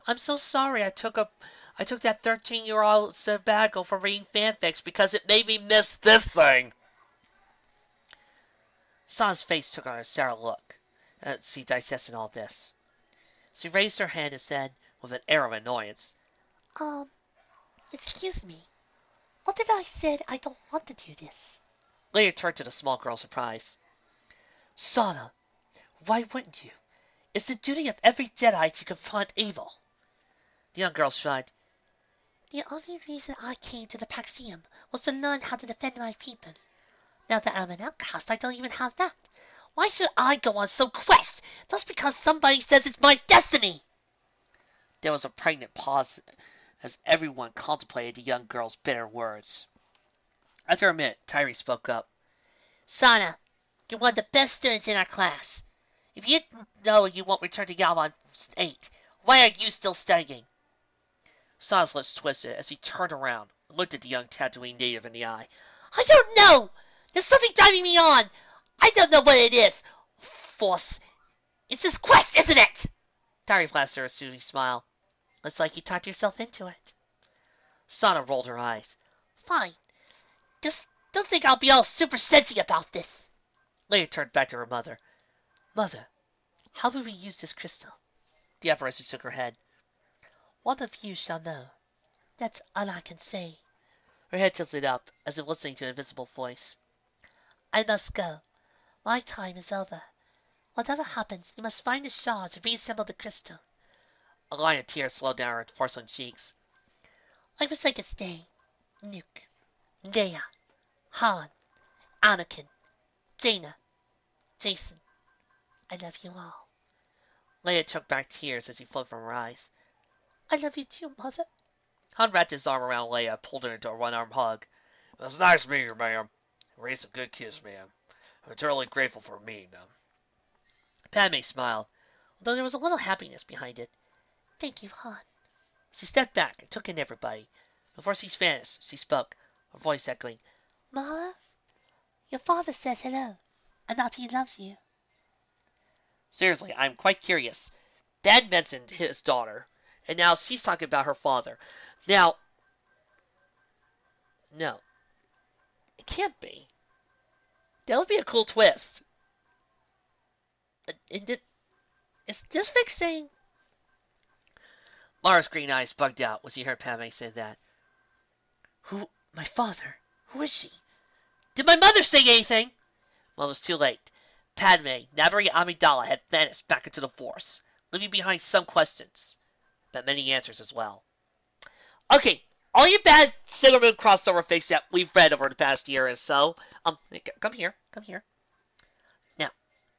I'm so sorry I took that 13-year-old sabbatical from reading fanfics because it made me miss this thing. Sana's face took on a sour look as she digested all this. She raised her hand and said, with an air of annoyance, Excuse me. What if I said I don't want to do this? Leia turned to the small girl, surprised. Sana, why wouldn't you? It's the duty of every Jedi to confront evil. The young girl shrugged. The only reason I came to the Paxium was to learn how to defend my people. Now that I'm an outcast, I don't even have that. Why should I go on some quest just because somebody says it's my destiny? There was a pregnant pause as everyone contemplated the young girl's bitter words. After a minute, Tyree spoke up. Sana, you're one of the best students in our class. If you know you won't return to Yavon 8, why are you still studying? Sana's lips twisted as he turned around and looked at the young Tatooine native in the eye. I don't know! There's something driving me on! I don't know what it is. Force. It's this quest, isn't it? Tyree flashed her a soothing smile. Looks like you talked yourself into it. Sana rolled her eyes. Fine. Just don't think I'll be all super sensy about this. Leia turned back to her mother. Mother, how will we use this crystal? The apparition shook her head. One of you shall know. That's all I can say. Her head tilted up, as if listening to an invisible voice. I must go. My time is over. Whatever happens, you must find the shards and reassemble the crystal. A line of tears slowed down her porcelain cheeks. I wish I could stay. Nuke, Leia, Han, Anakin, Jaina, Jason. I love you all. Leia took back tears as he flowed from her eyes. I love you too, Mother. Han wrapped his arm around Leia, pulled her into a one-arm hug. It was nice meeting you, ma'am. You raised some good kids, ma'am. I'm eternally grateful for meeting them. Padme smiled, although there was a little happiness behind it. Thank you, Han. She stepped back and took in everybody. Before she vanished, she spoke, her voice echoing. Mara, your father says hello, and that he loves you. Seriously, I'm quite curious. Dad mentioned his daughter, and now she's talking about her father. Now, no. It can't be. That would be a cool twist. Is this Vic saying? Mara's green eyes bugged out when she heard Padme say that. Who? My father? Who is she? Did my mother say anything? Well, it was too late. Padme, Nabari Amidala had vanished back into the Force, leaving behind some questions, but many answers as well. Okay, all you bad Sailor Moon crossover fics that we've read over the past year or so, come here. Now,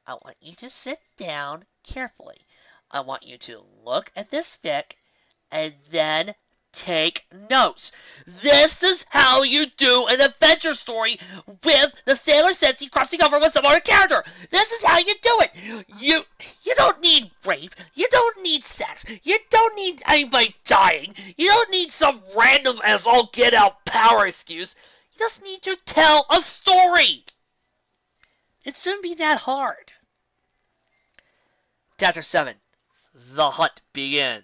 I want you to sit down carefully. I want you to look at this fic and then take notes. This is how you do an adventure story with the Sailor Senshi crossing over with some other character. This is how you do it. You don't need rape. You don't need sex. You don't need anybody dying. You don't need some random as all get out power excuse. You just need to tell a story. It shouldn't be that hard. Chapter 7. The Hunt Begins.